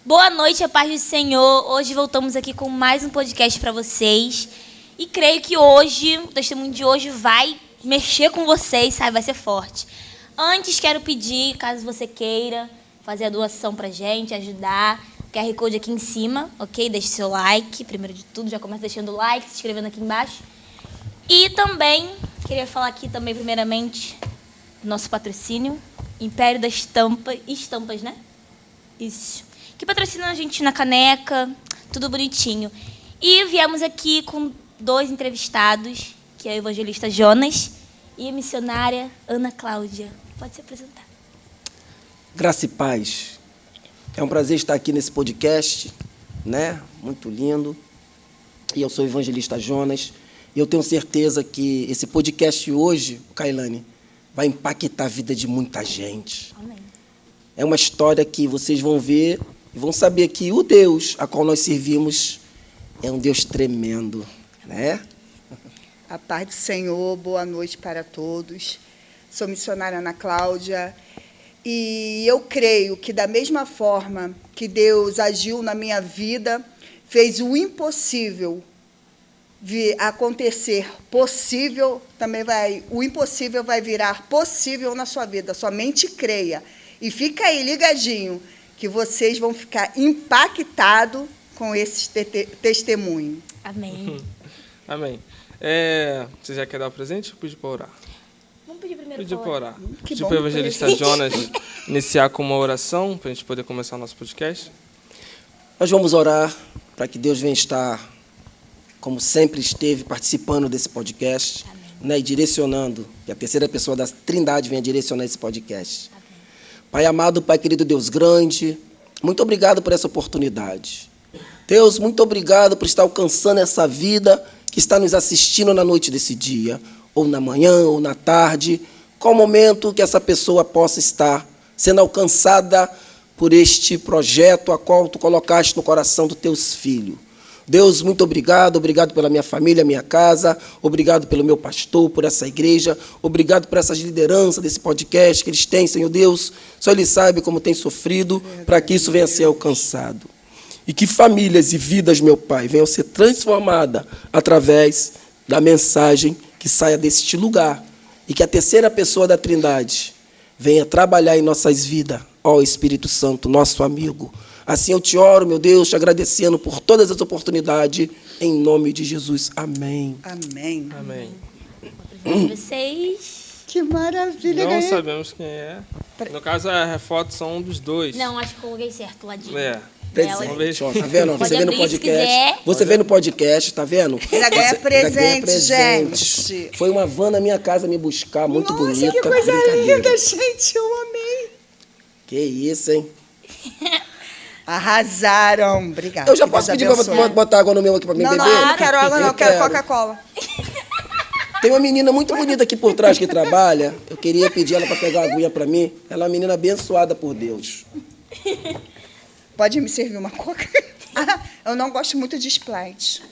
Boa noite, a paz do Senhor. Hoje voltamos aqui com mais um podcast para vocês. E creio que hoje, o testemunho de hoje vai mexer com vocês, sabe? Vai ser forte. Antes, quero pedir, caso você queira fazer a doação pra gente, ajudar, QR Code aqui em cima, ok? Deixe seu like, primeiro de tudo, já começa deixando o like, se inscrevendo aqui embaixo. E também, queria falar aqui também, primeiramente, do nosso patrocínio, Império da Estampas, né? Isso. Que patrocina a gente na caneca, tudo bonitinho. E viemos aqui com 2 entrevistados, que é o evangelista Jonas e a missionária Ana Cláudia. Pode se apresentar. Graça e paz. É um prazer estar aqui nesse podcast, né? Muito lindo. E eu sou o evangelista Jonas. E eu tenho certeza que esse podcast hoje, Kailane, vai impactar a vida de muita gente. Amém. É uma história que vocês vão ver e vão saber que o Deus a qual nós servimos é um Deus tremendo, né? A paz do Senhor, boa noite para todos. Sou missionária Ana Cláudia e eu creio que da mesma forma que Deus agiu na minha vida, fez o impossível acontecer possível, o impossível vai virar possível na sua vida. Somente creia. E fica aí ligadinho, que vocês vão ficar impactados com esse testemunho. Amém. Amém. Você já quer dar o presente ou pedir para orar? Vamos pedir primeiro Pedir para orar. Que Pedir bom para o evangelista presente. Jonas iniciar com uma oração, para a gente poder começar o nosso podcast. Nós vamos orar para que Deus venha estar, como sempre esteve, participando desse podcast, né, e direcionando, que a terceira pessoa da Trindade venha direcionar esse podcast. Amém. Pai amado, Pai querido, Deus grande, muito obrigado por essa oportunidade. Deus, muito obrigado por estar alcançando essa vida que está nos assistindo na noite desse dia, ou na manhã, ou na tarde, qual momento que essa pessoa possa estar sendo alcançada por este projeto a qual tu colocaste no coração dos teus filhos. Deus, muito obrigado pela minha família, minha casa, obrigado pelo meu pastor, por essa igreja, obrigado por essas lideranças desse podcast que eles têm, Senhor Deus, só Ele sabe como tem sofrido para que isso venha a ser alcançado. E que famílias e vidas, meu Pai, venham ser transformadas através da mensagem que saia deste lugar e que a terceira pessoa da Trindade venha trabalhar em nossas vidas, ó Espírito Santo, nosso amigo. Assim eu te oro, meu Deus, te agradecendo por todas as oportunidades, em nome de Jesus. Amém. Amém. Amém. Apresento vocês. Que maravilha. Não ganhei. sabemos quem é. No caso, as fotos são um dos dois. Não, acho que coloquei certo, ladinho. Presente, ó, tá vendo? Pode Você vê no abrir se podcast. quiser. Você vê no podcast, tá vendo? Ainda ganha Você presente, presente. gente. Foi uma van na minha casa me buscar, muito Nossa, bonita. que coisa brincadeira. linda, gente. Eu amei. Que isso, hein? Arrasaram. Obrigada. Eu já Que posso Deus pedir para abençoe. botar água no meu aqui para mim Não, beber? não, eu não quero água, não. Eu quero quero. Coca-Cola. Tem uma menina muito bonita aqui por trás que trabalha. Eu queria pedir ela para pegar uma aguinha para mim. Ela é uma menina abençoada por Deus. Pode me servir uma coca? Eu não gosto muito de Sprite.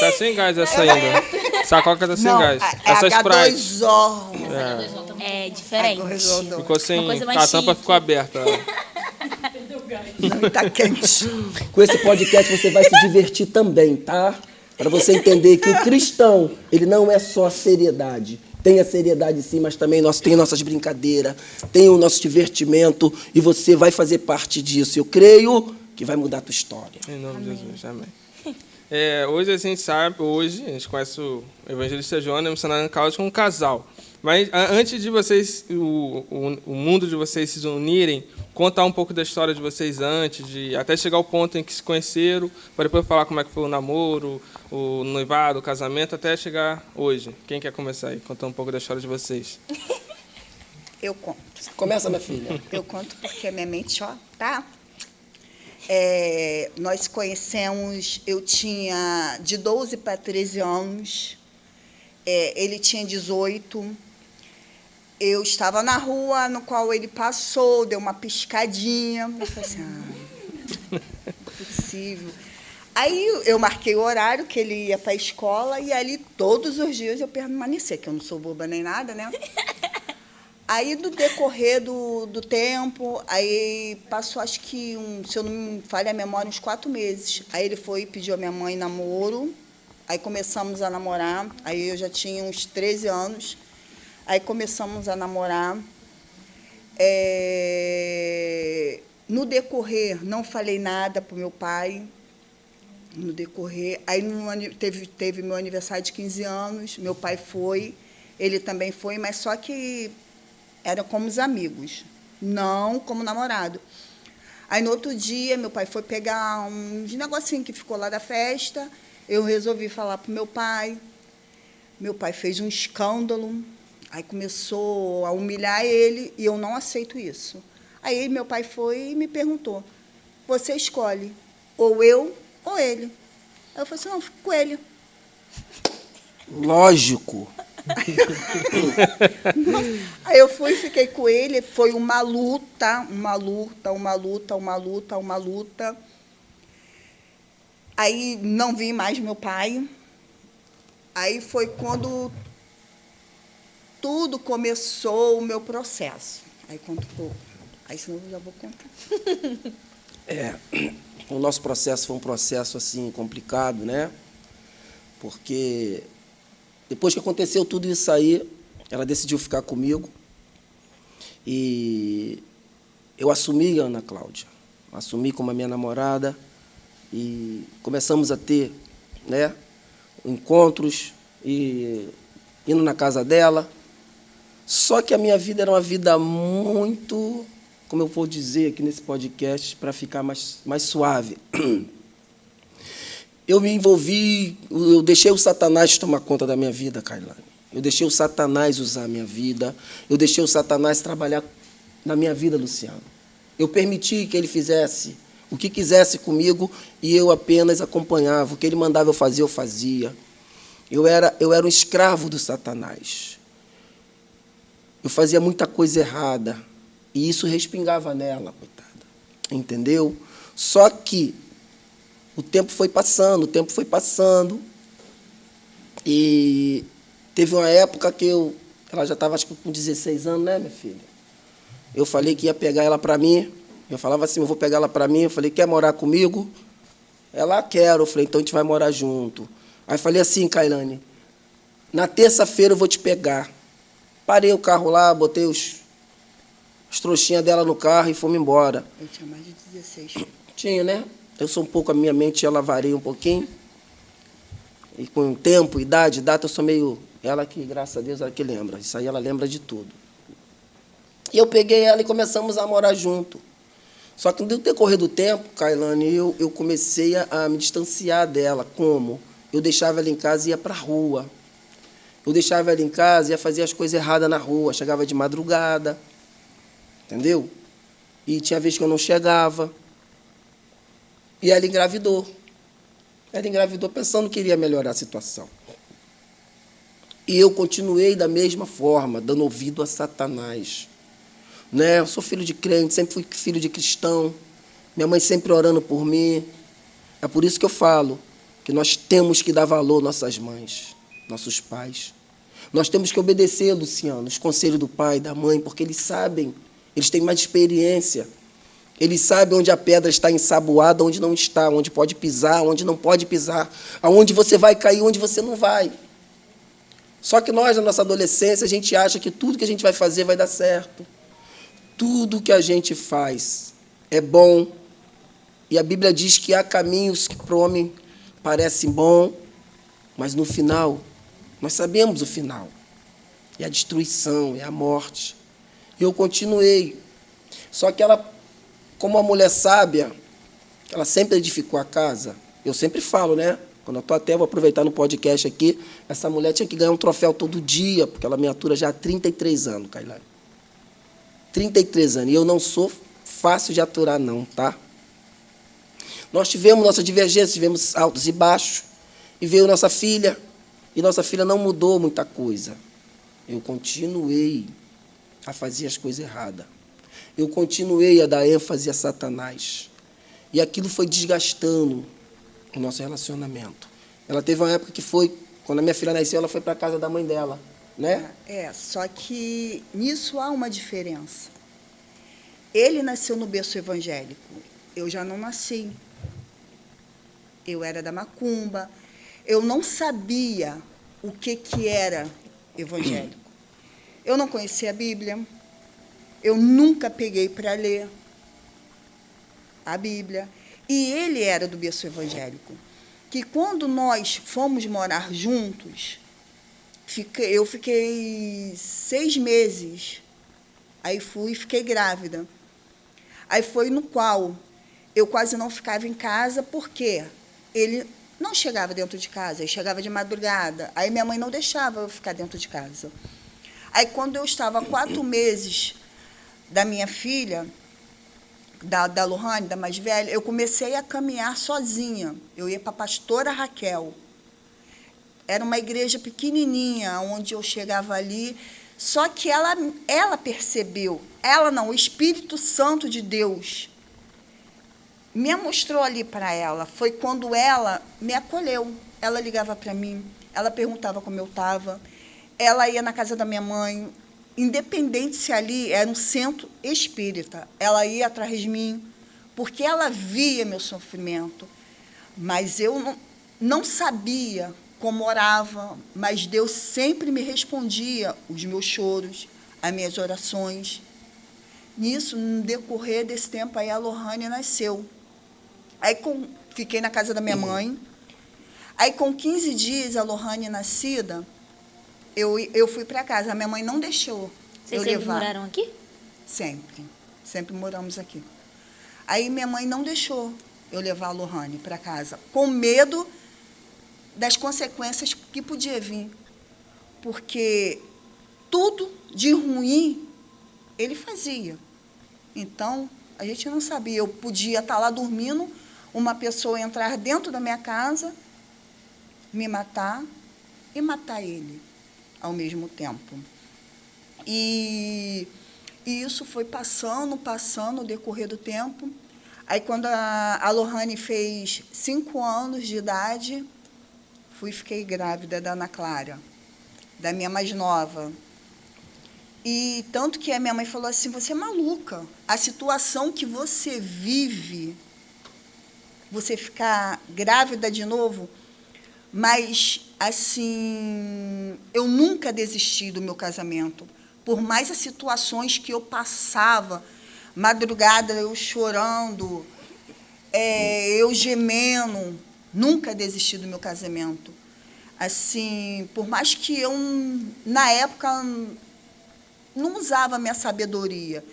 Tá sem gás essa ainda. Essa coca tá sem Não, gás. é Essa Sprite. H2O. É diferente. H2O. Ficou sem... Uma coisa mais A tampa chique. ficou aberta. Não, tá quente. Com esse podcast você vai se divertir também, tá? Para você entender que o cristão, ele não é só seriedade. Tem a seriedade sim, mas também tem nossas brincadeiras, tem o nosso divertimento e você vai fazer parte disso. Eu creio que vai mudar a tua história. Em nome de Jesus, amém. Hoje a gente conhece o evangelista Jonas e a missionária Ana Cláudia como um casal. Mas antes de vocês, o mundo de vocês se unirem, contar um pouco da história de vocês antes, até chegar ao ponto em que se conheceram, para depois falar como é que foi o namoro, o noivado, o casamento, até chegar hoje. Quem quer começar aí? Contar um pouco da história de vocês. Eu conto. Começa, minha filha. Eu conto porque a minha mente, ó, tá? Nós conhecemos, eu tinha de 12 para 13 anos, ele tinha 18. Eu estava na rua, no qual ele passou, deu uma piscadinha. Eu falei assim, não é possível. Aí eu marquei o horário que ele ia para a escola e ali todos os dias eu permanecia, que eu não sou boba nem nada, né? Aí, no decorrer do tempo, aí passou, acho que, se eu não me falha a memória, uns 4 meses. Aí ele foi e pediu a minha mãe namoro. Aí começamos a namorar. Aí eu já tinha uns 13 anos. Aí começamos a namorar. No decorrer, não falei nada para o meu pai. No decorrer, aí teve meu aniversário de 15 anos, meu pai foi, ele também foi, mas só que era como os amigos, não como namorado. Aí, no outro dia, meu pai foi pegar uns negocinhos que ficou lá da festa, eu resolvi falar para o meu pai fez um escândalo, aí começou a humilhar ele, e eu não aceito isso. Aí, meu pai foi e me perguntou, você escolhe, ou eu ou ele. Aí eu falei assim, não, fico com ele. Lógico. Aí eu fui e fiquei com ele, foi uma luta. Aí não vi mais meu pai. Aí foi quando tudo começou o meu processo. Aí senão eu já vou contar. O nosso processo foi um processo assim complicado, né? Porque depois que aconteceu tudo isso aí, ela decidiu ficar comigo e eu assumi a Ana Cláudia, assumi como a minha namorada e começamos a ter, né, encontros e indo na casa dela. Só que a minha vida era uma vida muito, como eu vou dizer aqui nesse podcast, para ficar mais suave. Eu me envolvi, eu deixei o Satanás tomar conta da minha vida, Kailane. Eu deixei o Satanás usar a minha vida, eu deixei o Satanás trabalhar na minha vida, Luciano. Eu permiti que ele fizesse o que quisesse comigo e eu apenas acompanhava. O que ele mandava eu fazia. Eu era um escravo do Satanás. Eu fazia muita coisa errada e isso respingava nela, coitada. Entendeu? Só que o tempo foi passando e teve uma época que ela já estava, acho que com 16 anos, né, minha filha? Eu falei que ia pegar ela para mim, eu falava assim, eu vou pegar ela para mim, eu falei, quer morar comigo? Ela, quero, eu falei, então a gente vai morar junto. Aí falei assim, Kailane, na terça-feira eu vou te pegar. Parei o carro lá, botei as trouxinhas dela no carro e fomos embora. Eu tinha mais de 16. Tinha, né? Eu sou um pouco, a minha mente, ela varia um pouquinho. E com tempo, idade, data, eu sou meio... Ela que, graças a Deus, ela que lembra. Isso aí ela lembra de tudo. E eu peguei ela e começamos a morar junto. Só que no decorrer do tempo, Kailane, eu comecei a me distanciar dela. Como? Eu deixava ela em casa e ia para a rua. Eu deixava ela em casa e ia fazer as coisas erradas na rua. Chegava de madrugada. Entendeu? E tinha vezes que eu não chegava. E ela engravidou. Ela engravidou pensando que iria melhorar a situação. E eu continuei da mesma forma, dando ouvido a Satanás. Né? Eu sou filho de crente, sempre fui filho de cristão. Minha mãe sempre orando por mim. É por isso que eu falo que nós temos que dar valor às nossas mães, nossos pais. Nós temos que obedecer, Luciano, os conselhos do pai e da mãe, porque eles sabem, eles têm mais experiência. Eles sabem onde a pedra está ensaboada, onde não está, onde pode pisar, onde não pode pisar, aonde você vai cair, onde você não vai. Só que nós, na nossa adolescência, a gente acha que tudo que a gente vai fazer vai dar certo. Tudo que a gente faz é bom. E a Bíblia diz que há caminhos que para o homem parecem bons, mas no final, nós sabemos o final. É a destruição, é a morte. E eu continuei. Só que ela, como uma mulher sábia, ela sempre edificou a casa. Eu sempre falo, né? Quando eu estou até, vou aproveitar no podcast aqui, essa mulher tinha que ganhar um troféu todo dia, porque ela me atura já há 33 anos, Kailane. 33 anos. E eu não sou fácil de aturar, não, tá? Nós tivemos nossa divergência, tivemos altos e baixos, e veio nossa filha, e nossa filha não mudou muita coisa. Eu continuei a fazer as coisas erradas. Eu continuei a dar ênfase a Satanás. E aquilo foi desgastando o nosso relacionamento. Ela teve uma época que foi, quando a minha filha nasceu, ela foi para a casa da mãe dela. né? Só que nisso há uma diferença. Ele nasceu no berço evangélico. Eu já não nasci. Eu era da macumba. Eu não sabia o que era evangélico. Eu não conhecia a Bíblia. Eu nunca peguei para ler a Bíblia. E ele era do berço evangélico. Que quando nós fomos morar juntos, eu fiquei 6 meses. Aí fui e fiquei grávida. Aí foi no qual eu quase não ficava em casa, porque ele não chegava dentro de casa, ele chegava de madrugada. Aí minha mãe não deixava eu ficar dentro de casa. Aí quando eu estava 4 meses da minha filha, da Lohane, da mais velha, eu comecei a caminhar sozinha. Eu ia para a pastora Raquel. Era uma igreja pequenininha, onde eu chegava ali. Só que ela percebeu, ela não, o Espírito Santo de Deus me mostrou ali para ela. Foi quando ela me acolheu. Ela ligava para mim, ela perguntava como eu estava. Ela ia na casa da minha mãe, independente se ali era um centro espírita, ela ia atrás de mim, porque ela via meu sofrimento. Mas eu não sabia como orava, mas Deus sempre me respondia os meus choros, as minhas orações. Nisso, no decorrer desse tempo, aí a Lohane nasceu. Aí fiquei na casa da minha mãe. Aí, com 15 dias, a Lohane nascida, eu fui para casa. A minha mãe não deixou Vocês eu sempre levar. moraram aqui? Sempre moramos aqui. Aí minha mãe não deixou eu levar a Lohane para casa, com medo das consequências que podia vir. Porque tudo de ruim ele fazia. Então, a gente não sabia. Eu podia estar lá dormindo, uma pessoa entrar dentro da minha casa, me matar e matar ele ao mesmo tempo. E isso foi passando no decorrer do tempo. Aí, quando a Lohane fez 5 anos de idade, fiquei grávida da Ana Clara, da minha mais nova. E tanto que a minha mãe falou assim, você é maluca. A situação que você vive, você ficar grávida de novo, mas, assim, eu nunca desisti do meu casamento. Por mais as situações que eu passava, madrugada eu chorando, eu gemendo, nunca desisti do meu casamento. Assim, por mais que eu, na época, não usava a minha sabedoria,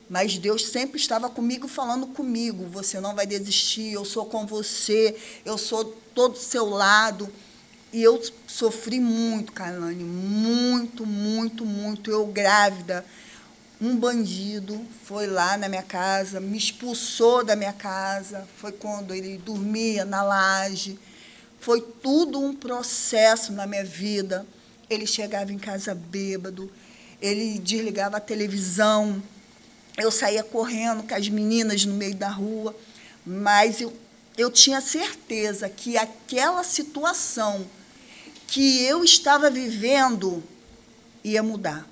mas Deus sempre estava comigo, falando comigo, você não vai desistir, eu sou com você, eu sou todo do seu lado. E eu sofri muito, Kailane, muito, muito, muito. Eu grávida, um bandido foi lá na minha casa, me expulsou da minha casa, foi quando ele dormia na laje. Foi tudo um processo na minha vida. Ele chegava em casa bêbado, ele desligava a televisão, eu saía correndo com as meninas no meio da rua, mas eu tinha certeza que aquela situação que eu estava vivendo ia mudar.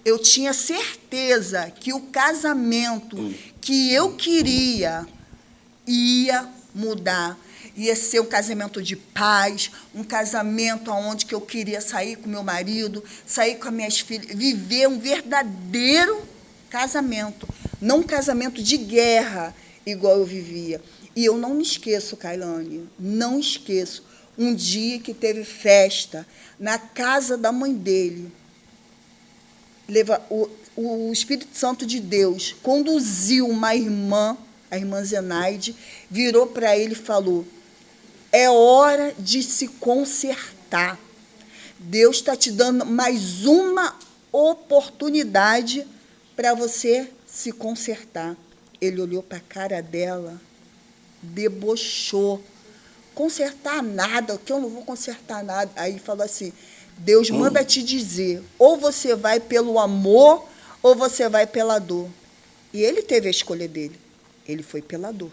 Eu tinha certeza que o casamento que eu queria ia mudar. Ia ser um casamento de paz, um casamento onde que eu queria sair com meu marido, sair com as minhas filhas, viver um verdadeiro casamento, não um casamento de guerra, igual eu vivia. E eu não me esqueço, Kailane, não esqueço, um dia que teve festa na casa da mãe dele. O Espírito Santo de Deus conduziu uma irmã, a irmã Zenaide, virou para ele e falou, é hora de se consertar. Deus está te dando mais uma oportunidade para você se consertar. Ele olhou para a cara dela, debochou. Consertar nada, que eu não vou consertar nada. Aí falou assim, Deus manda te dizer, ou você vai pelo amor, ou você vai pela dor. E ele teve a escolha dele. Ele foi pela dor.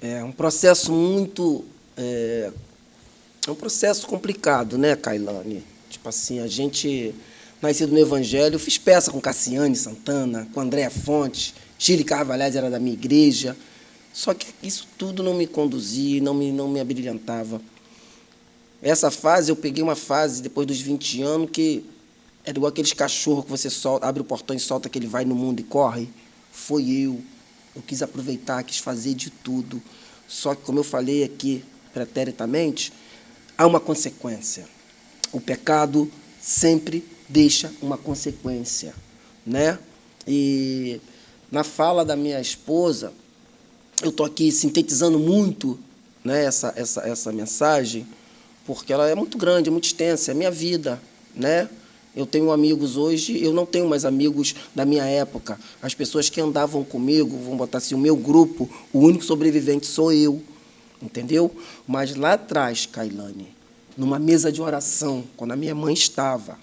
É um processo muito É um processo complicado, né, Kailane? Tipo assim, a gente, nascido no Evangelho, eu fiz peça com Cassiane Santana, com Andréa Fontes, Chile Carvalhais era da minha igreja, só que isso tudo não me conduzia, não me abrilhantava. Essa fase, eu peguei uma fase, depois dos 20 anos, que era igual aqueles cachorros que você solta, abre o portão e solta que ele vai no mundo e corre. Foi eu. Eu quis aproveitar, quis fazer de tudo. Só que, como eu falei aqui preteritamente, há uma consequência. O pecado sempre deixa uma consequência, né? E na fala da minha esposa, eu estou aqui sintetizando muito, né, essa mensagem, porque ela é muito grande, é muito extensa, é a minha vida, né? Eu tenho amigos hoje, eu não tenho mais amigos da minha época. As pessoas que andavam comigo, vamos botar assim, o meu grupo, o único sobrevivente sou eu, entendeu? Mas lá atrás, Kailane, numa mesa de oração, quando a minha mãe estava,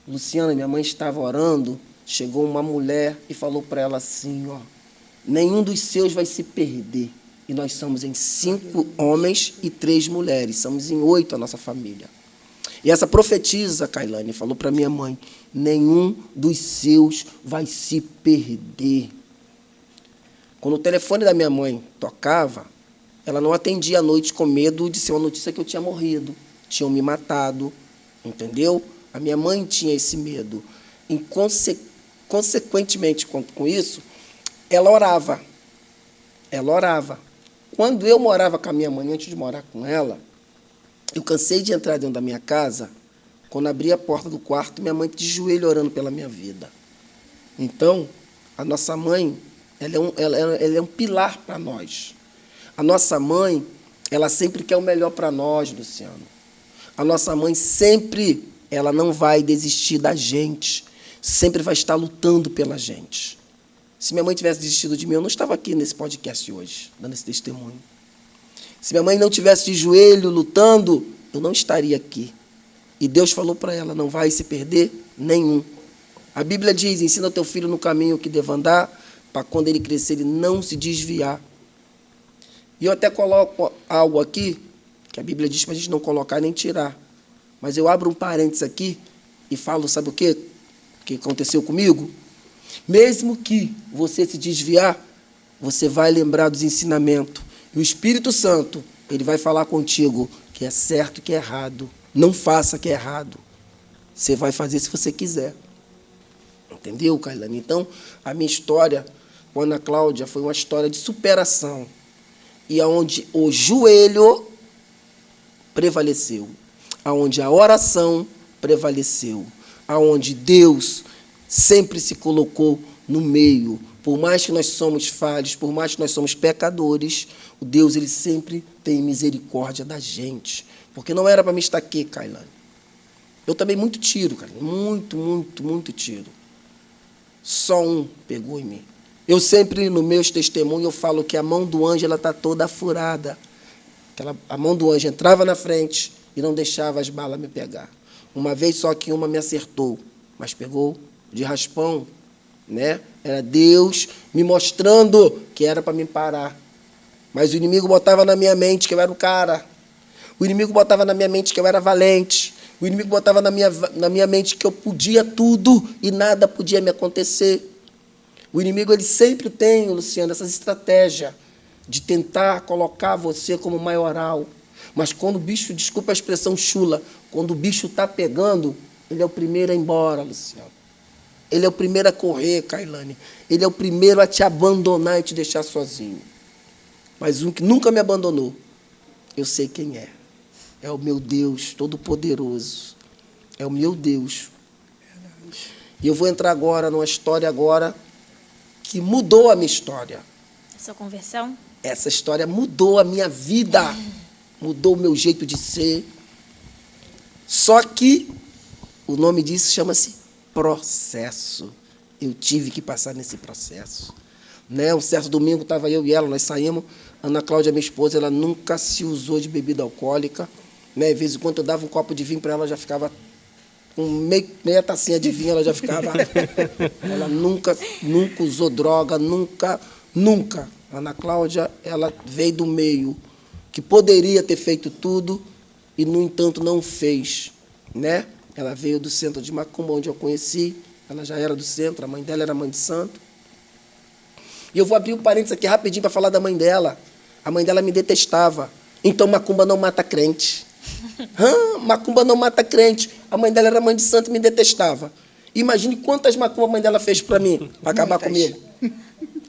Luciana, minha mãe estava orando, chegou uma mulher e falou para ela assim, ó, nenhum dos seus vai se perder. E nós somos em 5 homens e 3 mulheres, somos em 8 a nossa família. E essa profetisa, Kailane, falou para minha mãe, nenhum dos seus vai se perder. Quando o telefone da minha mãe tocava, ela não atendia à noite com medo de ser uma notícia que eu tinha morrido, tinham me matado, entendeu? A minha mãe tinha esse medo. E, consequentemente com isso, ela orava. Ela orava. Quando eu morava com a minha mãe, antes de morar com ela, eu cansei de entrar dentro da minha casa, quando abri a porta do quarto, minha mãe de joelho orando pela minha vida. Então, a nossa mãe, ela é um pilar para nós. A nossa mãe, ela sempre quer o melhor para nós, Luciano. A nossa mãe sempre, ela não vai desistir da gente, sempre vai estar lutando pela gente. Se minha mãe tivesse desistido de mim, eu não estava aqui nesse podcast hoje, dando esse testemunho. Se minha mãe não tivesse de joelho lutando, eu não estaria aqui. E Deus falou para ela, não vai se perder nenhum. A Bíblia diz, ensina teu filho no caminho que deve andar, para quando ele crescer, ele não se desviar. E eu até coloco algo aqui, que a Bíblia diz para a gente não colocar nem tirar. Mas eu abro um parênteses aqui e falo, sabe o quê? O que aconteceu comigo? Mesmo que você se desviar, você vai lembrar dos ensinamentos. E o Espírito Santo, ele vai falar contigo que é certo e que é errado. Não faça que é errado. Você vai fazer se você quiser. Entendeu, Kailane? Então, a minha história com a Ana Cláudia foi uma história de superação. E aonde o joelho prevaleceu. Aonde a oração prevaleceu. Aonde Deus sempre se colocou no meio. Por mais que nós somos falhos, por mais que nós somos pecadores, o Deus, ele sempre tem misericórdia da gente. Porque não era para mim estar aqui, Kailane. Eu também muito tiro, cara. Muito tiro. Só um pegou em mim. Eu sempre, nos meus testemunhos, eu falo que a mão do anjo está toda furada. A mão do anjo entrava na frente e não deixava as balas me pegar. Uma vez só que uma me acertou, mas pegou de raspão, né? Era Deus me mostrando que era para me parar. Mas o inimigo botava na minha mente que eu era o cara. O inimigo botava na minha mente que eu era valente. O inimigo botava na minha mente que eu podia tudo e nada podia me acontecer. O inimigo, ele sempre tem, Luciano, essas estratégias de tentar colocar você como maioral. Mas quando o bicho, desculpa a expressão chula, quando o bicho está pegando, ele é o primeiro a ir embora, Luciano. Ele é o primeiro a correr, Kailane. Ele é o primeiro a te abandonar e te deixar sozinho. Mas um que nunca me abandonou, eu sei quem é. É o meu Deus Todo-Poderoso. É o meu Deus. E eu vou entrar agora numa história agora que mudou a minha história. A sua conversão? Essa história mudou a minha vida. Mudou o meu jeito de ser. Só que o nome disso chama-se processo. Eu tive que passar nesse processo. Né? Um certo domingo estava eu e ela, nós saímos. Ana Cláudia, minha esposa, ela nunca se usou de bebida alcoólica. Né? De vez em quando eu dava um copo de vinho para ela, já ficava com meia tacinha de vinho, ela já ficava... Ela nunca usou droga, nunca. Ana Cláudia, ela veio do meio que poderia ter feito tudo e, no entanto, não fez, né? Ela veio do centro de Macumba, onde eu conheci. Ela já era do centro, a mãe dela era mãe de santo. E eu vou abrir um parênteses aqui rapidinho para falar da mãe dela. A mãe dela me detestava. Então, Macumba não mata crente. Macumba não mata crente. A mãe dela era mãe de santo e me detestava. Imagine quantas Macumba a mãe dela fez para mim, para acabar comigo.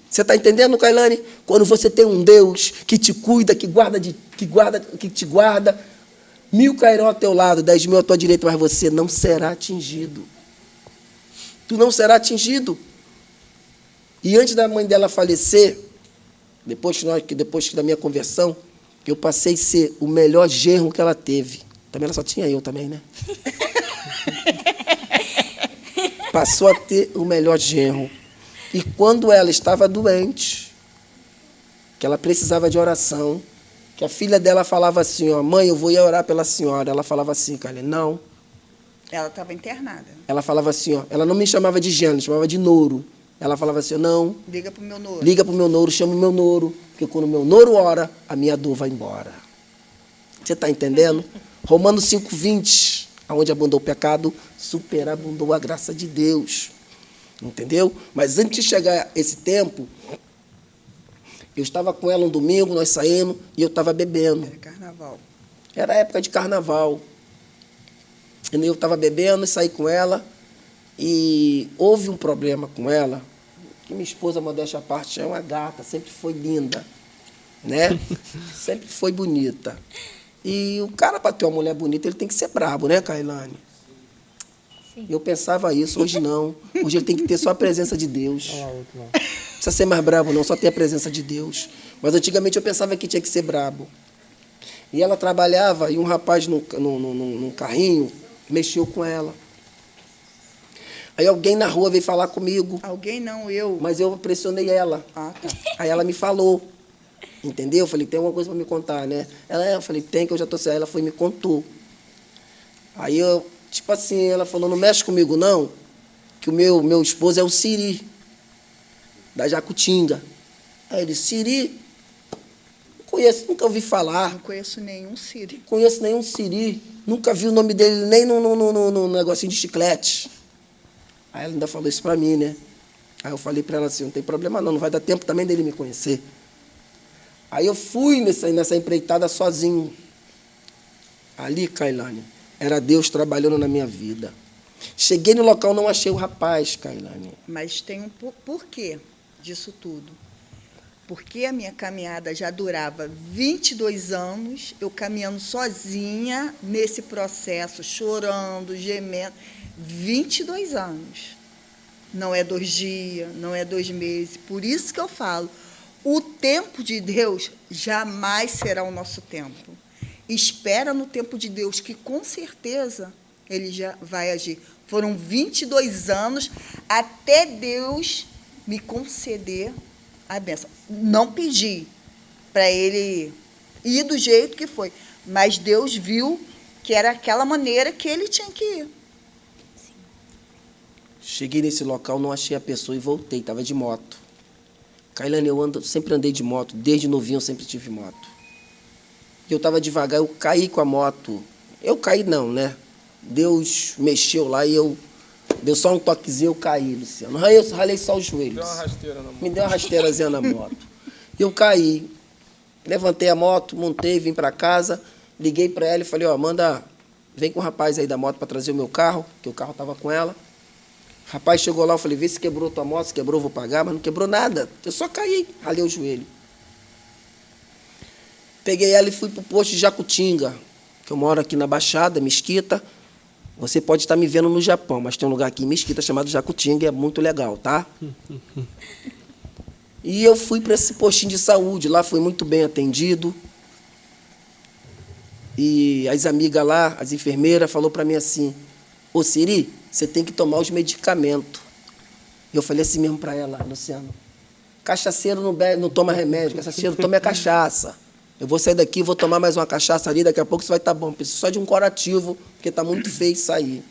Você está entendendo, Kailane? Quando você tem um Deus que te cuida, que te guarda, 1000 cairão ao teu lado, 10.000 à tua direita, mas você não será atingido. Tu não será atingido. E antes da mãe dela falecer, depois da minha conversão, eu passei a ser o melhor genro que ela teve. Também ela só tinha eu também, né? Passou a ter o melhor genro. E quando ela estava doente, que ela precisava de oração, que a filha dela falava assim, ó, mãe, eu vou ir orar pela senhora. Ela falava assim, Kailane, não. Ela estava internada. Ela falava assim, ó, ela não me chamava de Jânio, chamava de Nouro. Ela falava assim, não. Liga pro meu Nouro. Liga pro meu Nouro, chama o meu Nouro, porque quando o meu Nouro ora, a minha dor vai embora. Você está entendendo? Romanos 5:20, aonde abundou o pecado, superabundou a graça de Deus. Entendeu? Mas antes de chegar esse tempo, eu estava com ela um domingo, nós saímos, e eu estava bebendo. Era carnaval. Era época de carnaval. E eu estava bebendo e saí com ela, e houve um problema com ela, que minha esposa, modéstia à parte, é uma gata, sempre foi linda, né? Sempre foi bonita. E o cara, para ter uma mulher bonita, ele tem que ser brabo, né, Kailane? Sim. Eu pensava isso, hoje não. Hoje ele tem que ter só a presença de Deus. Não precisa ser mais brabo, não, só ter a presença de Deus. Mas antigamente eu pensava que tinha que ser brabo. E ela trabalhava, e um rapaz num carrinho mexeu com ela. Aí alguém na rua veio falar comigo. Alguém não, eu. Mas eu pressionei ela. Ah, tá. Aí ela me falou. Entendeu? Eu falei, tem alguma coisa para me contar, né? Eu falei, tem, que eu já tô sem. Aí ela foi e me contou. Aí eu, tipo assim, ela falou, não mexe comigo não, que o meu esposo é o Siri, da Jacutinga. Aí ele, Siri? Não conheço, nunca ouvi falar. Não conheço nenhum Siri. Não conheço nenhum Siri. Nunca vi o nome dele nem no negocinho de chiclete. Aí ela ainda falou isso para mim, né? Aí eu falei para ela assim, não tem problema não vai dar tempo também dele me conhecer. Aí eu fui nessa empreitada sozinho. Ali, Kailane, era Deus trabalhando na minha vida. Cheguei no local, não achei o rapaz, Kailane. Mas tem um porquê disso tudo. Porque a minha caminhada já durava 22 anos, eu caminhando sozinha nesse processo, chorando, gemendo. 22 anos. Não é 2 dias, não é 2 meses. Por isso que eu falo, o tempo de Deus jamais será o nosso tempo. Espera no tempo de Deus, que com certeza Ele já vai agir. Foram 22 anos até Deus me conceder a bênção. Não pedi para Ele ir do jeito que foi, mas Deus viu que era aquela maneira que Ele tinha que ir. Cheguei nesse local, não achei a pessoa e voltei, estava de moto. Kailane, sempre andei de moto, desde novinho eu sempre tive moto. Eu estava devagar, eu caí com a moto. Eu caí não, né? Deus mexeu lá e deu só um toquezinho, eu caí, Luciano. Eu ralei só os joelhos. Deu uma rasteira na moto. Me deu uma rasteirazinha na moto. Eu caí, levantei a moto, montei, vim para casa, liguei para ela e falei, ó, vem com o rapaz aí da moto para trazer o meu carro, que o carro estava com ela. O rapaz chegou lá, eu falei, vê se quebrou tua moto, se quebrou eu vou pagar, mas não quebrou nada. Eu só caí, ralei o joelho. Peguei ela e fui para o posto de Jacutinga, que eu moro aqui na Baixada, Mesquita. Você pode estar me vendo no Japão, mas tem um lugar aqui em Mesquita chamado Jacutinga e é muito legal, tá? E eu fui para esse postinho de saúde, lá fui muito bem atendido. E as amigas lá, as enfermeiras, falou para mim assim, ô Siri, você tem que tomar os medicamentos. E eu falei assim mesmo para ela, Luciano, cachaceiro não toma remédio, cachaceiro toma é cachaça. Eu vou sair daqui, vou tomar mais uma cachaça ali, daqui a pouco isso vai estar bom. Preciso só de um curativo, porque está muito feio isso aí.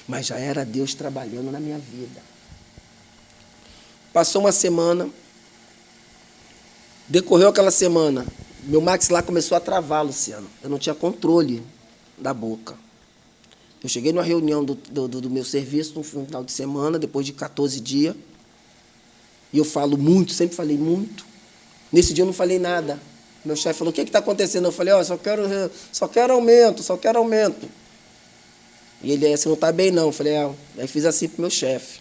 Mas já era Deus trabalhando na minha vida. Passou uma semana, decorreu aquela semana, Meu maxilar começou a travar, Luciano. Eu não tinha controle da boca. Eu cheguei numa reunião do meu serviço no final de semana, depois de 14 dias, e eu falo muito, sempre falei muito. Nesse dia eu não falei nada. Meu chefe falou, o que está acontecendo? Eu falei, só quero aumento. E ele, você não está bem não. Eu falei, Aí fiz assim para o meu chefe.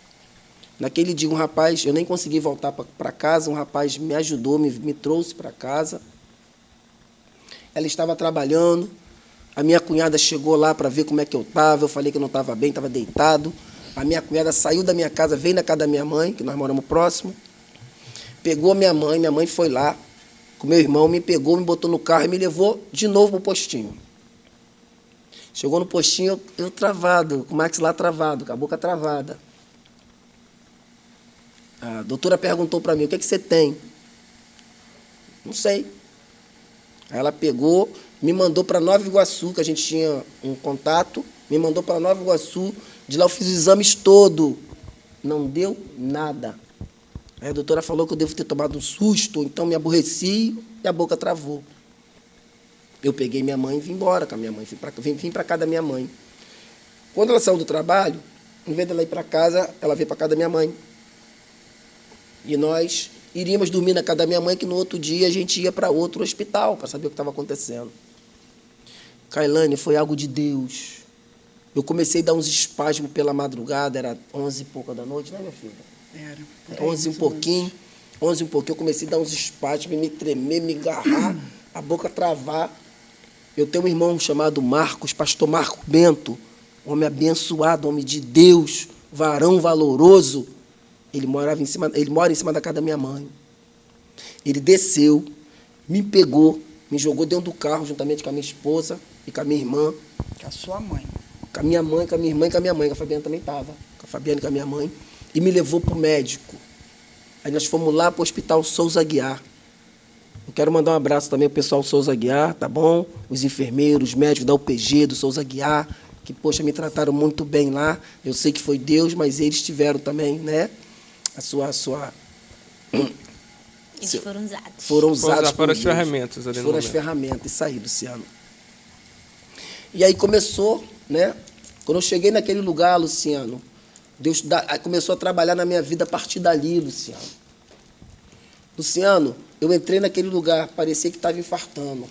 Naquele dia um rapaz, eu nem consegui voltar para casa, um rapaz me ajudou, me trouxe para casa. Ela estava trabalhando, a minha cunhada chegou lá para ver como é que eu estava, eu falei que eu não estava bem, estava deitado. A minha cunhada saiu da minha casa, veio na casa da minha mãe, que nós moramos próximo, pegou minha mãe foi lá, com meu irmão, me pegou, me botou no carro e me levou de novo para o postinho. Chegou no postinho, eu travado, com o maxilar travado, com a boca travada. A doutora perguntou para mim, o que você tem? Não sei. Aí ela pegou, me mandou para Nova Iguaçu, que a gente tinha um contato, me mandou para Nova Iguaçu, de lá eu fiz os exames todos. Não deu nada. Aí a doutora falou que eu devo ter tomado um susto, então me aborreci e a boca travou. Eu peguei minha mãe e vim embora com a minha mãe, vim para casa da minha mãe. Quando ela saiu do trabalho, em vez dela ir para casa, ela veio para casa da minha mãe. E nós iríamos dormir na casa da minha mãe, que no outro dia a gente ia para outro hospital, para saber o que estava acontecendo. Kailane, foi algo de Deus. Eu comecei a dar uns espasmos pela madrugada, era 11 e pouca da noite, né, minha filha? Era. 11 e um pouquinho, eu comecei a dar uns espasmos, me tremer, me agarrar, a boca travar. Eu tenho um irmão chamado Marcos, pastor Marco Bento, homem abençoado, homem de Deus, varão valoroso. Ele mora em cima da casa da minha mãe. Ele desceu, me pegou, me jogou dentro do carro, juntamente com a minha esposa e com a minha irmã. Com a sua mãe. Com a minha mãe, com a minha irmã e com a minha mãe, que a Fabiana também estava. Com a Fabiana e com a minha mãe. E me levou para o médico. Aí nós fomos lá para o Hospital Souza Aguiar. Eu quero mandar um abraço também ao pessoal Souza Aguiar, tá bom? Os enfermeiros, os médicos da UPG, do Souza Aguiar, que, poxa, me trataram muito bem lá. Eu sei que foi Deus, mas eles tiveram também, né? Eles foram usados. Foram usados foram as ferramentas ali no Foram as momento. ferramentas, isso aí, Luciano. E aí começou, né? Quando eu cheguei naquele lugar, Luciano, Deus começou a trabalhar na minha vida a partir dali, Luciano. Luciano, eu entrei naquele lugar, parecia que estava infartando.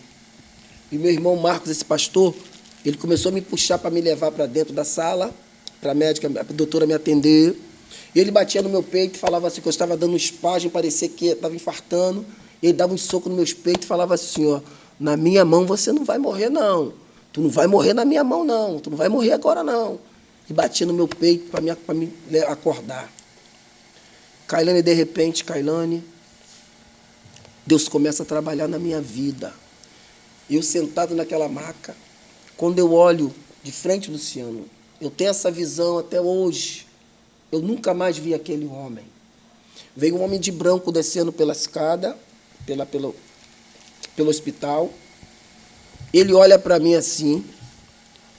E meu irmão Marcos, esse pastor, ele começou a me puxar para me levar para dentro da sala, para a médica, a doutora me atender. E ele batia no meu peito e falava assim, que eu estava dando um espasmo, parecia que estava infartando. E ele dava um soco no meu peito e falava assim, na minha mão você não vai morrer, não. Tu não vai morrer na minha mão, não. Tu não vai morrer agora, não. E batia no meu peito para me acordar. Kailane, de repente, Deus começa a trabalhar na minha vida. Eu sentado naquela maca, quando eu olho de frente, Luciano, eu tenho essa visão até hoje. Eu nunca mais vi aquele homem. Veio um homem de branco descendo pela escada, pelo hospital. Ele olha para mim assim,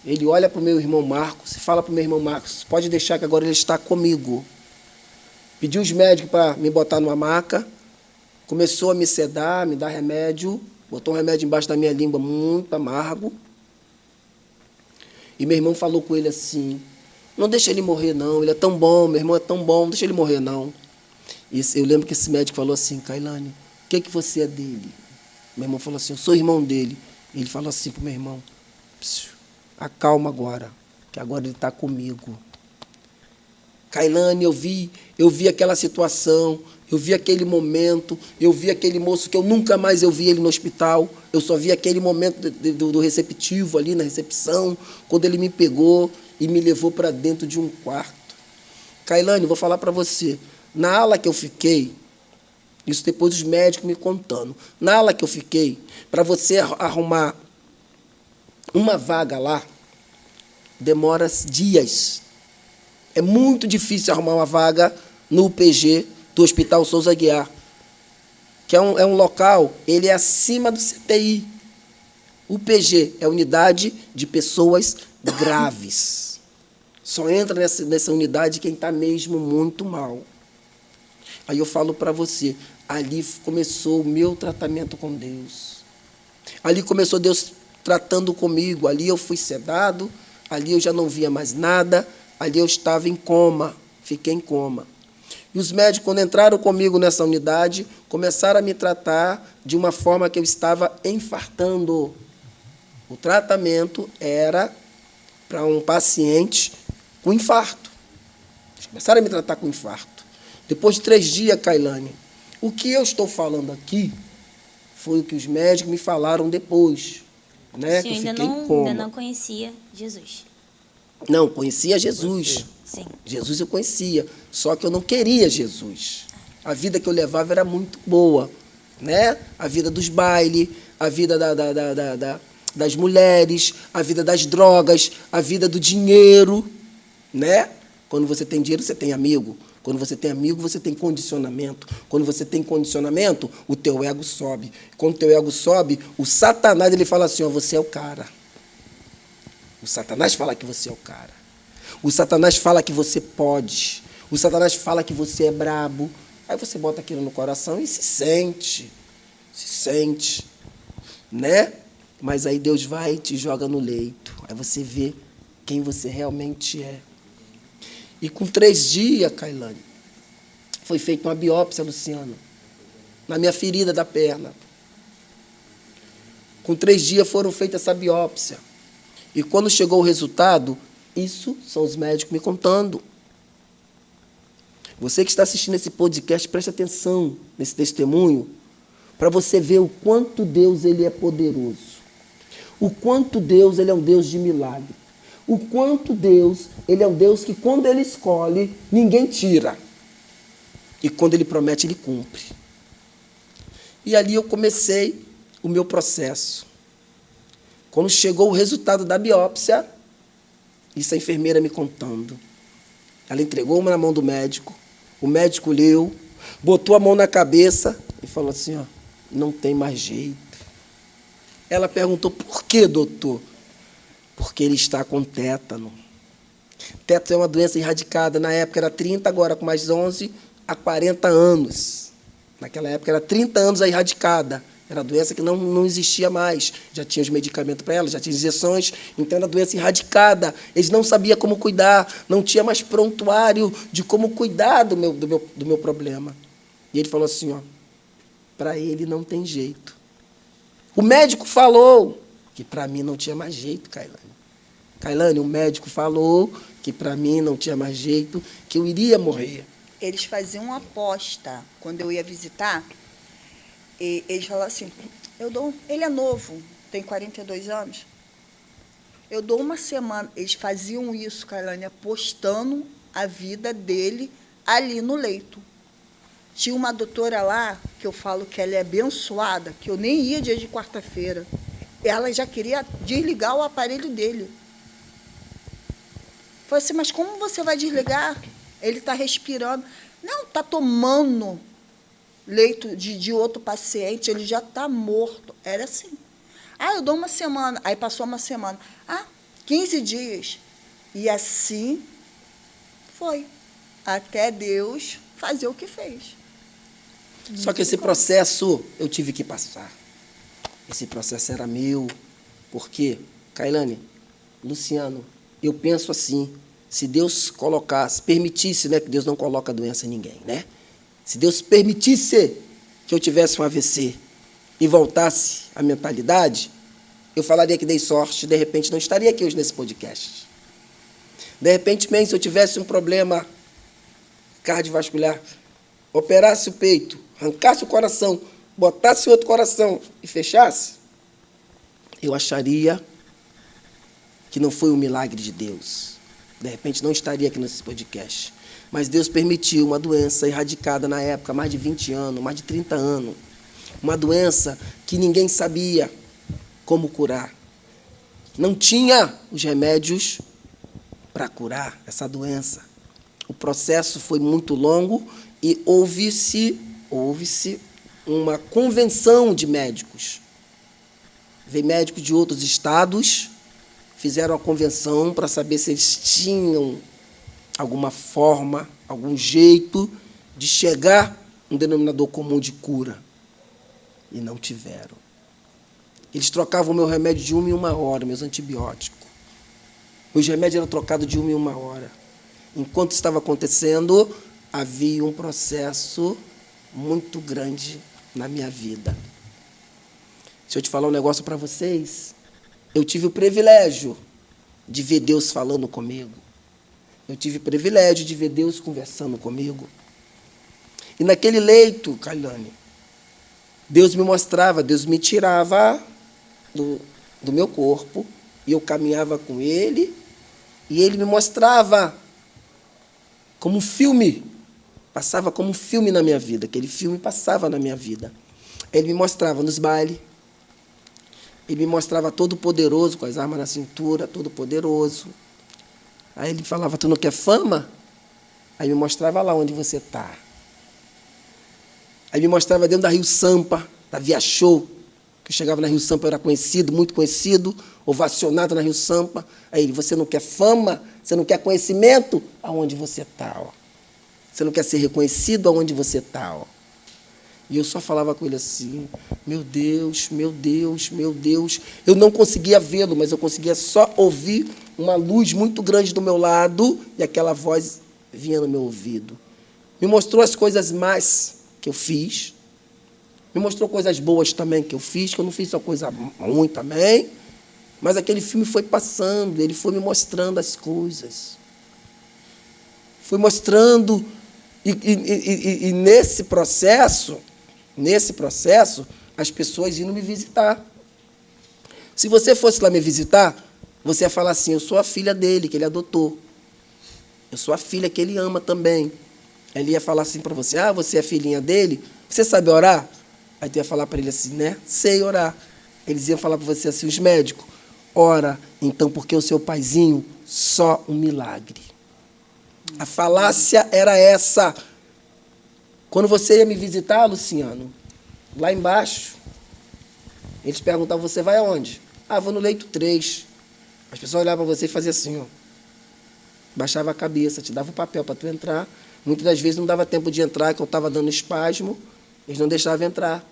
ele olha para o meu irmão Marcos e fala para o meu irmão Marcos, pode deixar que agora ele está comigo. Pediu os médicos para me botar numa maca, começou a me sedar, me dar remédio, botou um remédio embaixo da minha língua muito amargo. E meu irmão falou com ele assim, não deixa ele morrer não, ele é tão bom, meu irmão é tão bom, não deixa ele morrer não. E eu lembro que esse médico falou assim, Kailane, o que você é dele? Meu irmão falou assim, eu sou irmão dele. Ele falou assim para o meu irmão, acalma agora, que agora ele está comigo. Kailane, eu vi aquela situação, eu vi aquele momento, eu vi aquele moço que eu nunca mais vi ele no hospital, eu só vi aquele momento do receptivo ali na recepção, quando ele me pegou e me levou para dentro de um quarto. Kailane, vou falar para você, na ala que eu fiquei, isso depois os médicos me contando, na ala que eu fiquei, para você arrumar uma vaga lá, demora dias. É muito difícil arrumar uma vaga no UPG do Hospital Souza Aguiar, que é um local, ele é acima do CTI. UPG é Unidade de Pessoas Graves. Só entra nessa unidade quem está mesmo muito mal. Aí eu falo para você, ali começou o meu tratamento com Deus. Ali começou Deus tratando comigo. Ali eu fui sedado, ali eu já não via mais nada, ali eu estava em coma, fiquei em coma. E os médicos, quando entraram comigo nessa unidade, começaram a me tratar de uma forma que eu estava infartando. O tratamento era para um paciente com infarto. Eles começaram a me tratar com infarto. Depois de 3 dias, Kailane, o que eu estou falando aqui foi o que os médicos me falaram depois. Né? Sim, que eu fiquei em coma. ainda não conhecia Jesus. Não, conhecia Jesus. Sim. Jesus eu conhecia, só que eu não queria Jesus. A vida que eu levava era muito boa, né? A vida dos bailes, a vida das mulheres, a vida das drogas, a vida do dinheiro, né? Quando você tem dinheiro, você tem amigo. Quando você tem amigo, você tem condicionamento. Quando você tem condicionamento, o teu ego sobe. Quando o teu ego sobe, o Satanás ele fala assim, ó, você é o cara. O Satanás fala que você é o cara. O Satanás fala que você pode. O Satanás fala que você é brabo. Aí você bota aquilo no coração e se sente, né? Mas aí Deus vai e te joga no leito. Aí você vê quem você realmente é. E com 3 dias, Kailane, foi feita uma biópsia, Luciano, na minha ferida da perna. Com 3 dias foram feitas essa biópsia. E quando chegou o resultado, isso são os médicos me contando. Você que está assistindo esse podcast, preste atenção nesse testemunho, para você ver o quanto Deus ele é poderoso. O quanto Deus ele é um Deus de milagre. O quanto Deus ele é um Deus que quando ele escolhe, ninguém tira. E quando ele promete, ele cumpre. E ali eu comecei o meu processo. Quando chegou o resultado da biópsia, isso a enfermeira me contando. Ela entregou uma na mão do médico, o médico leu, botou a mão na cabeça e falou assim, ó, não tem mais jeito. Ela perguntou, por que, doutor? Porque ele está com tétano. Tétano é uma doença erradicada, na época era 30, agora com mais 11, há 40 anos. Naquela época era 30 anos a erradicada. Era doença que não existia mais. Já tinha os medicamentos para ela, já tinha injeções, então era doença erradicada. Eles não sabiam como cuidar, não tinha mais prontuário de como cuidar do meu problema. E ele falou assim, ó, para ele não tem jeito. O médico falou que para mim não tinha mais jeito, Kailane. Kailane, o médico falou que para mim não tinha mais jeito, que eu iria morrer. Eles faziam uma aposta quando eu ia visitar. E eles falavam assim, ele é novo, tem 42 anos. Eu dou uma semana. Eles faziam isso, Kailane, apostando a vida dele ali no leito. Tinha uma doutora lá, que eu falo que ela é abençoada, que eu nem ia dia de quarta-feira. Ela já queria desligar o aparelho dele. Falei assim, mas como você vai desligar? Ele está respirando. Não, está tomando leito de outro paciente, ele já está morto. Era assim. Eu dou uma semana. Aí passou uma semana. 15 dias. E assim foi. Até Deus fazer o que fez. Só que esse processo eu tive que passar. Esse processo era meu. Porque, Kailane, Luciano, eu penso assim, se Deus colocasse, permitisse, né, que Deus não coloca doença em ninguém, né? Se Deus permitisse que eu tivesse um AVC e voltasse a mentalidade, eu falaria que dei sorte, de repente não estaria aqui hoje nesse podcast. De repente, se eu tivesse um problema cardiovascular, operasse o peito, arrancasse o coração, botasse outro coração e fechasse, eu acharia que não foi um milagre de Deus. De repente não estaria aqui nesse podcast. Mas Deus permitiu uma doença erradicada na época, mais de 20 anos, mais de 30 anos. Uma doença que ninguém sabia como curar. Não tinha os remédios para curar essa doença. O processo foi muito longo e houve-se uma convenção de médicos. Veio médicos de outros estados, fizeram a convenção para saber se eles tinham alguma forma, algum jeito de chegar a um denominador comum de cura. E não tiveram. Eles trocavam o meu remédio de 1 em 1 hora, meus antibióticos. Meus remédios eram trocados de 1 em 1 hora. Enquanto estava acontecendo, havia um processo muito grande na minha vida. Deixa eu te falar um negócio para vocês. Eu tive o privilégio de ver Deus falando comigo. Eu tive o privilégio de ver Deus conversando comigo. E naquele leito, Kailane, Deus me mostrava, Deus me tirava do meu corpo, e eu caminhava com Ele, e Ele me mostrava como um filme, passava como um filme na minha vida, aquele filme passava na minha vida. Ele me mostrava nos bailes, Ele me mostrava todo poderoso, com as armas na cintura, todo poderoso. Aí Ele falava, tu não quer fama? Aí me mostrava lá onde você está. Aí me mostrava dentro da Rio Sampa, da Via Show, que eu chegava na Rio Sampa, eu era conhecido, muito conhecido, ovacionado na Rio Sampa. Aí ele, você não quer fama? Você não quer conhecimento? Aonde você está? Você não quer ser reconhecido? Aonde você está? E eu só falava com ele assim, meu Deus, meu Deus, meu Deus. Eu não conseguia vê-lo, mas eu conseguia só ouvir uma luz muito grande do meu lado e aquela voz vinha no meu ouvido. Me mostrou as coisas mais que eu fiz, me mostrou coisas boas também que eu fiz, que eu não fiz só coisa ruim também, mas aquele filme foi passando, ele foi me mostrando as coisas. Foi mostrando, e nesse processo, as pessoas iam me visitar. Se você fosse lá me visitar, você ia falar assim, eu sou a filha dele, que ele adotou. Eu sou a filha que ele ama também. Ele ia falar assim para você, você é a filhinha dele? Você sabe orar? Aí tu ia falar para ele assim, né? Sei orar. Eles iam falar para você assim, os médicos, ora, então, porque o seu paizinho, só um milagre. A falácia era essa. Quando você ia me visitar, Luciano, lá embaixo, eles perguntavam, você vai aonde? Vou no leito 3. As pessoas olhavam para você e faziam assim, baixava a cabeça, te dava o papel para tu entrar. Muitas das vezes não dava tempo de entrar, que eu estava dando espasmo, eles não deixavam entrar.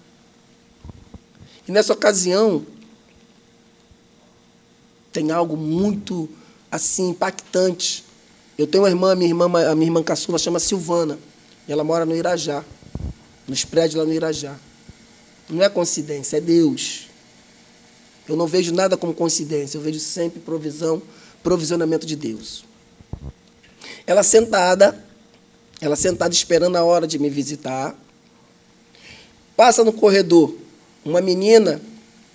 E nessa ocasião, tem algo muito, assim, impactante. Eu tenho uma irmã, a minha irmã caçula chama Silvana, e ela mora no Irajá, nos prédios lá no Irajá. Não é coincidência, é Deus. Eu não vejo nada como coincidência, eu vejo sempre provisionamento de Deus. Ela sentada esperando a hora de me visitar. Passa no corredor uma menina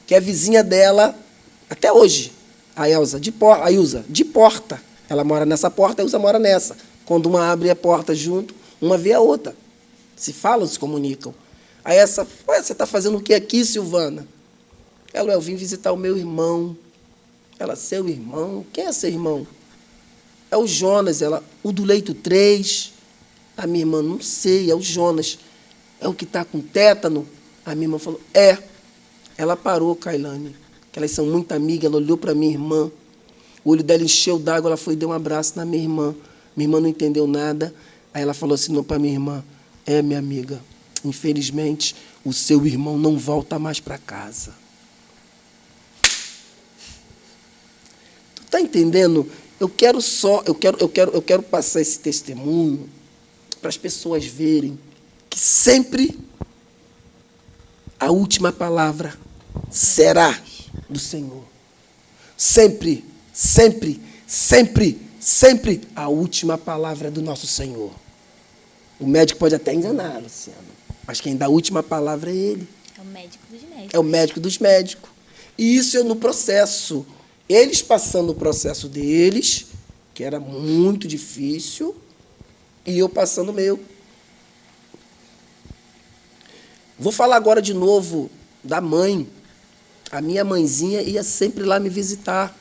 que é vizinha dela até hoje, a Ilza, de porta. Ela mora nessa porta, a Ilza mora nessa. Quando uma abre a porta junto, uma vê a outra. Se falam, se comunicam. Aí essa, você está fazendo o que aqui, Silvana? Ela, eu vim visitar o meu irmão. Ela, seu irmão? Quem é seu irmão? É o Jonas. Ela, o do leito 3. A minha irmã, não sei, é o Jonas. É o que está com tétano? A minha irmã falou, é. Ela parou, Kailane, que elas são muito amigas, ela olhou para minha irmã, o olho dela encheu d'água, ela foi e deu um abraço na minha irmã. Minha irmã não entendeu nada. Aí ela falou assim para minha irmã, minha amiga, infelizmente, o seu irmão não volta mais para casa. Tu está entendendo? Eu quero passar esse testemunho para as pessoas verem que sempre a última palavra será do Senhor. Sempre, sempre, sempre, sempre a última palavra é do nosso Senhor. O médico pode até enganar, Luciano, mas quem dá a última palavra é Ele. É o médico dos médicos. É o médico dos médicos. E isso é no processo. Eles passando o processo deles, que era muito difícil, e eu passando o meu. Vou falar agora de novo da mãe. A minha mãezinha ia sempre lá me visitar.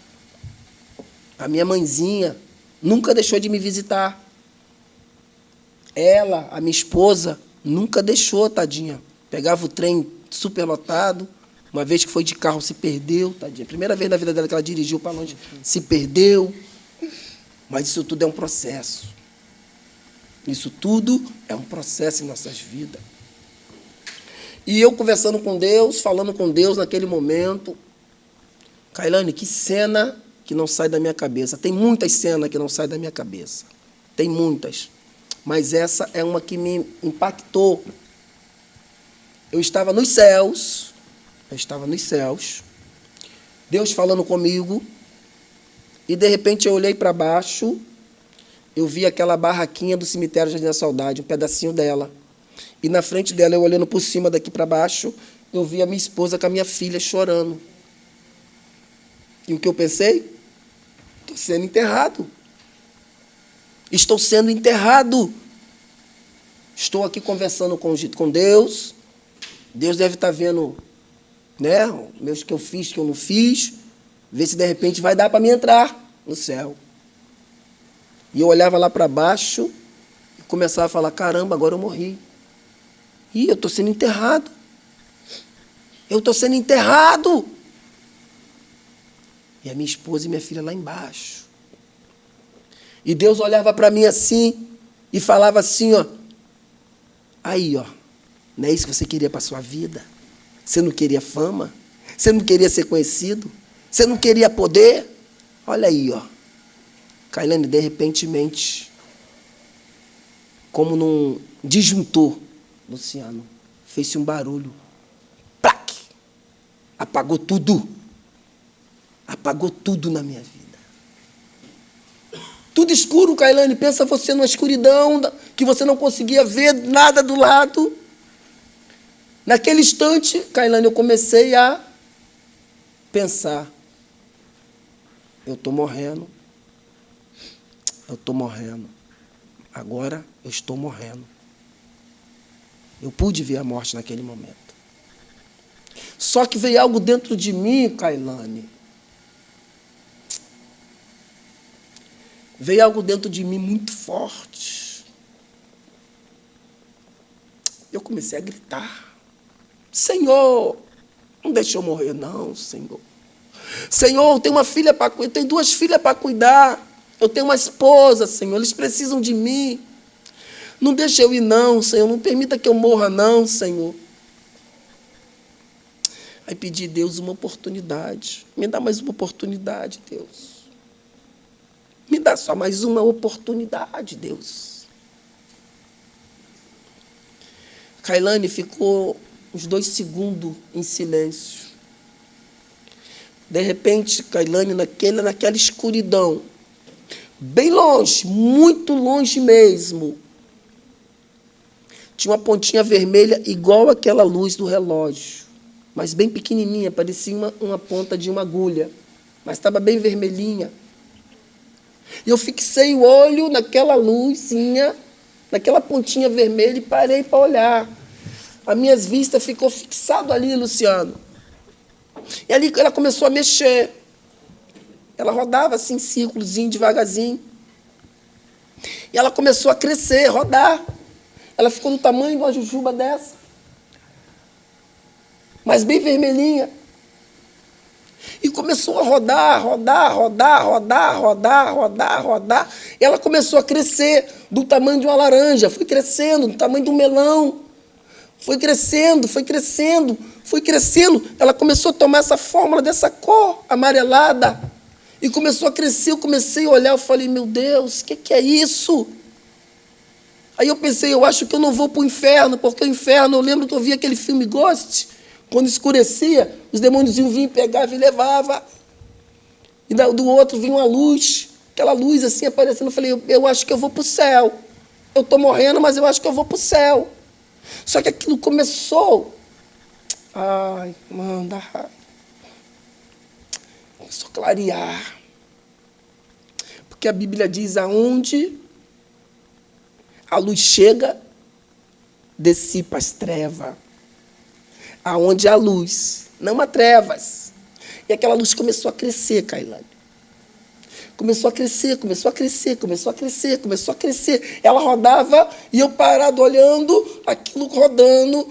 A minha mãezinha nunca deixou de me visitar. Ela, a minha esposa, nunca deixou, tadinha. Pegava o trem superlotado. Uma vez que foi de carro, se perdeu, tadinha. Primeira vez na vida dela que ela dirigiu para longe, se perdeu. Mas isso tudo é um processo. Isso tudo é um processo em nossas vidas. E eu conversando com Deus, falando com Deus naquele momento. Kailane, que cena que não sai da minha cabeça. Tem muitas cenas que não saem da minha cabeça. Tem muitas. Mas essa é uma que me impactou. Eu estava nos céus. Deus falando comigo. E de repente eu olhei para baixo. Eu vi aquela barraquinha do cemitério Jardim da Saudade, um pedacinho dela. E na frente dela, eu olhando por cima daqui para baixo, eu vi a minha esposa com a minha filha chorando. E o que eu pensei? Estou sendo enterrado. Estou sendo enterrado. Estou aqui conversando com Deus. Deus deve estar vendo, né, meus que eu fiz, que eu não fiz. Ver se de repente vai dar para mim entrar no céu. E eu olhava lá para baixo e começava a falar, caramba, agora eu morri. Ih, eu estou sendo enterrado. Eu estou sendo enterrado. E a minha esposa e minha filha lá embaixo. E Deus olhava para mim assim e falava assim, ó. Aí, ó. Não é isso que você queria para a sua vida? Você não queria fama? Você não queria ser conhecido? Você não queria poder? Olha aí, ó. Kailane, de repentemente, como num disjuntor, Luciano, fez-se um barulho. Plac! Apagou tudo. Apagou tudo na minha vida. Tudo escuro, Kailane. Pensa você numa escuridão, que você não conseguia ver nada do lado. Naquele instante, Kailane, eu comecei a pensar. Eu estou morrendo. Eu estou morrendo. Agora eu estou morrendo. Eu pude ver a morte naquele momento. Só que veio algo dentro de mim, Kailane. Veio algo dentro de mim muito forte. Eu comecei a gritar. Senhor, não deixa eu morrer não, Senhor. Senhor, eu tenho uma filha para cuidar, eu tenho 2 filhas para cuidar. Eu tenho uma esposa, Senhor, eles precisam de mim. Não deixa eu ir não, Senhor, não permita que eu morra não, Senhor. Aí pedi a Deus uma oportunidade. Me dá mais uma oportunidade, Deus. Me dá só mais uma oportunidade, Deus. Kailane ficou uns 2 segundos em silêncio. De repente, Kailane, naquela escuridão, bem longe, muito longe mesmo, tinha uma pontinha vermelha igual aquela luz do relógio, mas bem pequenininha, parecia uma ponta de uma agulha, mas estava bem vermelhinha. E eu fixei o olho naquela luzinha, naquela pontinha vermelha e parei para olhar. As minhas vistas ficou fixado ali, Luciano. E ali ela começou a mexer. Ela rodava assim, em círculozinho, devagarzinho. E ela começou a crescer, rodar. Ela ficou do tamanho de uma jujuba dessa. Mas bem vermelhinha. E começou a rodar. E ela começou a crescer do tamanho de uma laranja. Foi crescendo do tamanho de um melão. Foi crescendo. Ela começou a tomar essa fórmula dessa cor amarelada. E começou a crescer, eu comecei a olhar, eu falei, meu Deus, o que é isso? Aí eu pensei, eu acho que eu não vou para o inferno, porque o inferno, eu lembro que eu vi aquele filme Ghost, quando escurecia, os demônios vinham, pegavam e levavam. E do outro vinha uma luz, aquela luz assim aparecendo, eu falei, eu acho que eu vou para o céu. Eu estou morrendo, mas eu acho que eu vou para o céu. Só que aquilo começou, começou a clarear. Porque a Bíblia diz, aonde a luz chega, dissipa as trevas. Aonde há luz, não há trevas. E aquela luz começou a crescer, Kailane. Começou a crescer. Ela rodava e eu parado olhando, aquilo rodando,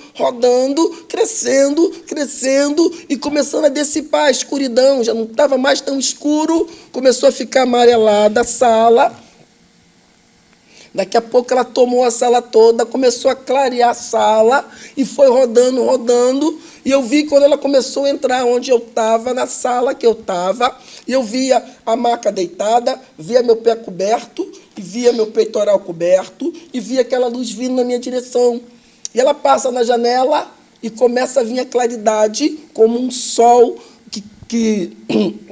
crescendo, e começando a dissipar a escuridão. Já não estava mais tão escuro, começou a ficar amarelada a sala. Daqui a pouco ela tomou a sala toda, começou a clarear a sala e foi rodando, rodando. E eu vi quando ela começou a entrar onde eu estava, na sala que eu estava, e eu via a maca deitada, via meu pé coberto, e via meu peitoral coberto, e via aquela luz vindo na minha direção. E ela passa na janela e começa a vir a claridade, como um sol,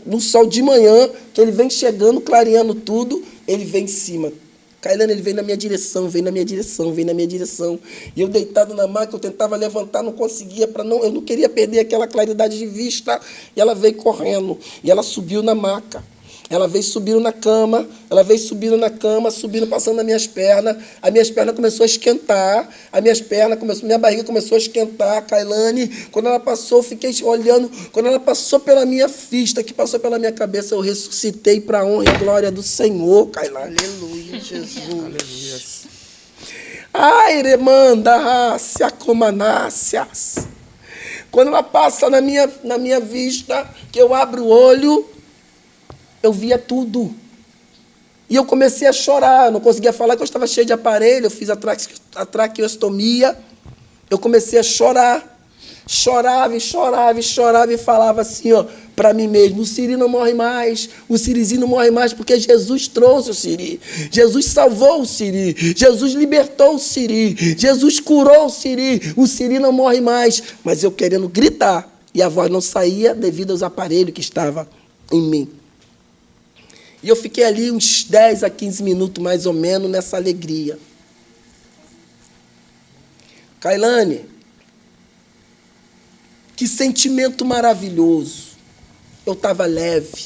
um sol de manhã, que ele vem chegando, clareando tudo, ele vem em cima. Kailane, ele vem na minha direção, vem na minha direção, vem na minha direção. E eu deitado na maca, eu tentava levantar, não conseguia, eu não queria perder aquela claridade de vista. E ela veio correndo, e ela subiu na maca. Ela veio subindo na cama, subindo, passando nas minhas pernas. As minhas pernas começou a esquentar, minha barriga começou a esquentar, Kailane. Quando ela passou, eu fiquei olhando. Quando ela passou pela minha vista, que passou pela minha cabeça, eu ressuscitei para a honra e glória do Senhor, Kailane. Aleluia, Jesus. Aleluia. Ai, remanda, rácia, comanácias. Quando ela passa na minha vista, que eu abro o olho, eu via tudo. E eu comecei a chorar, eu não conseguia falar, que eu estava cheio de aparelho, eu fiz a traqueostomia. Eu comecei a chorar. Chorava e falava assim, ó, para mim mesmo: o Siri não morre mais, o Sirizinho não morre mais, porque Jesus trouxe o Siri. Jesus salvou o Siri. Jesus libertou o Siri. Jesus curou o Siri não morre mais. Mas eu querendo gritar, e a voz não saía devido aos aparelhos que estavam em mim. E eu fiquei ali uns 10 a 15 minutos, mais ou menos, nessa alegria. Kailane, que sentimento maravilhoso. Eu estava leve.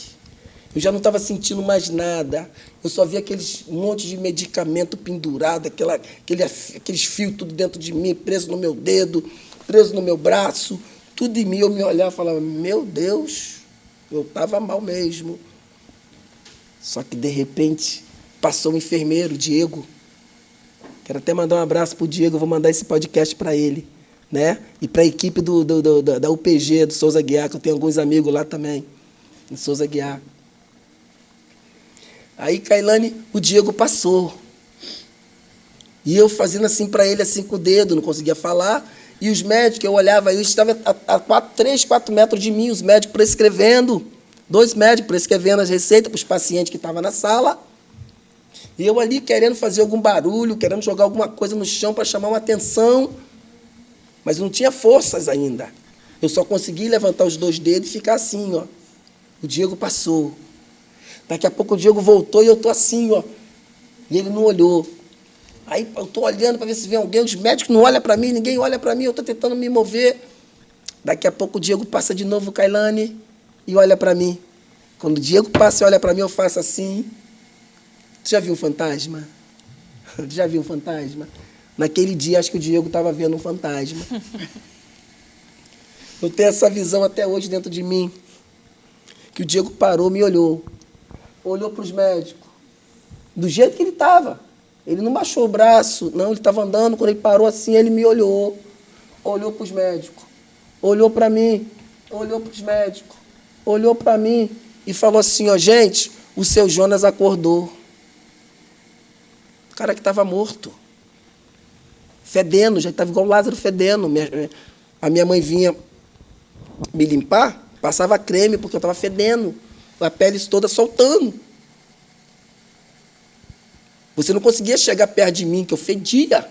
Eu já não estava sentindo mais nada. Eu só via aqueles monte de medicamento pendurado, aqueles fios tudo dentro de mim, preso no meu dedo, preso no meu braço, tudo em mim. Eu me olhava e falava: meu Deus, eu estava mal mesmo. Só que, de repente, passou um enfermeiro, Diego. Quero até mandar um abraço para o Diego, vou mandar esse podcast para ele, né? E para a equipe da UPG, do Souza Guiar, que eu tenho alguns amigos lá também, em Souza Guiar. Aí, Kailane, o Diego passou. E eu fazendo assim para ele, assim com o dedo, não conseguia falar. E os médicos, eu olhava, eu estava a 3, 4 metros de mim, os médicos prescrevendo. 2 médicos prescrevendo as receitas para os pacientes que estavam na sala. E eu ali querendo fazer algum barulho, querendo jogar alguma coisa no chão para chamar uma atenção. Mas não tinha forças ainda. Eu só consegui levantar os 2 dedos e ficar assim, ó. O Diego passou. Daqui a pouco o Diego voltou e eu estou assim, ó. E ele não olhou. Aí eu estou olhando para ver se vem alguém. Os médicos não olham para mim, ninguém olha para mim. Eu estou tentando me mover. Daqui a pouco o Diego passa de novo, Kailane, e olha para mim. Quando o Diego passa e olha para mim, eu faço assim. Tu já viu um fantasma? Já viu um fantasma? Naquele dia, acho que o Diego estava vendo um fantasma. Eu tenho essa visão até hoje dentro de mim. Que o Diego parou, me olhou. Olhou para os médicos. Do jeito que ele estava. Ele não baixou o braço. Não, ele estava andando. Quando ele parou assim, ele me olhou. Olhou para os médicos. Olhou para mim. Olhou para os médicos. Olhou para mim. E falou assim, ó: gente, o seu Jonas acordou. O cara que estava morto. Fedendo, já estava igual o Lázaro fedendo. A minha mãe vinha me limpar, passava creme, porque eu estava fedendo. A pele toda soltando. Você não conseguia chegar perto de mim, que eu fedia.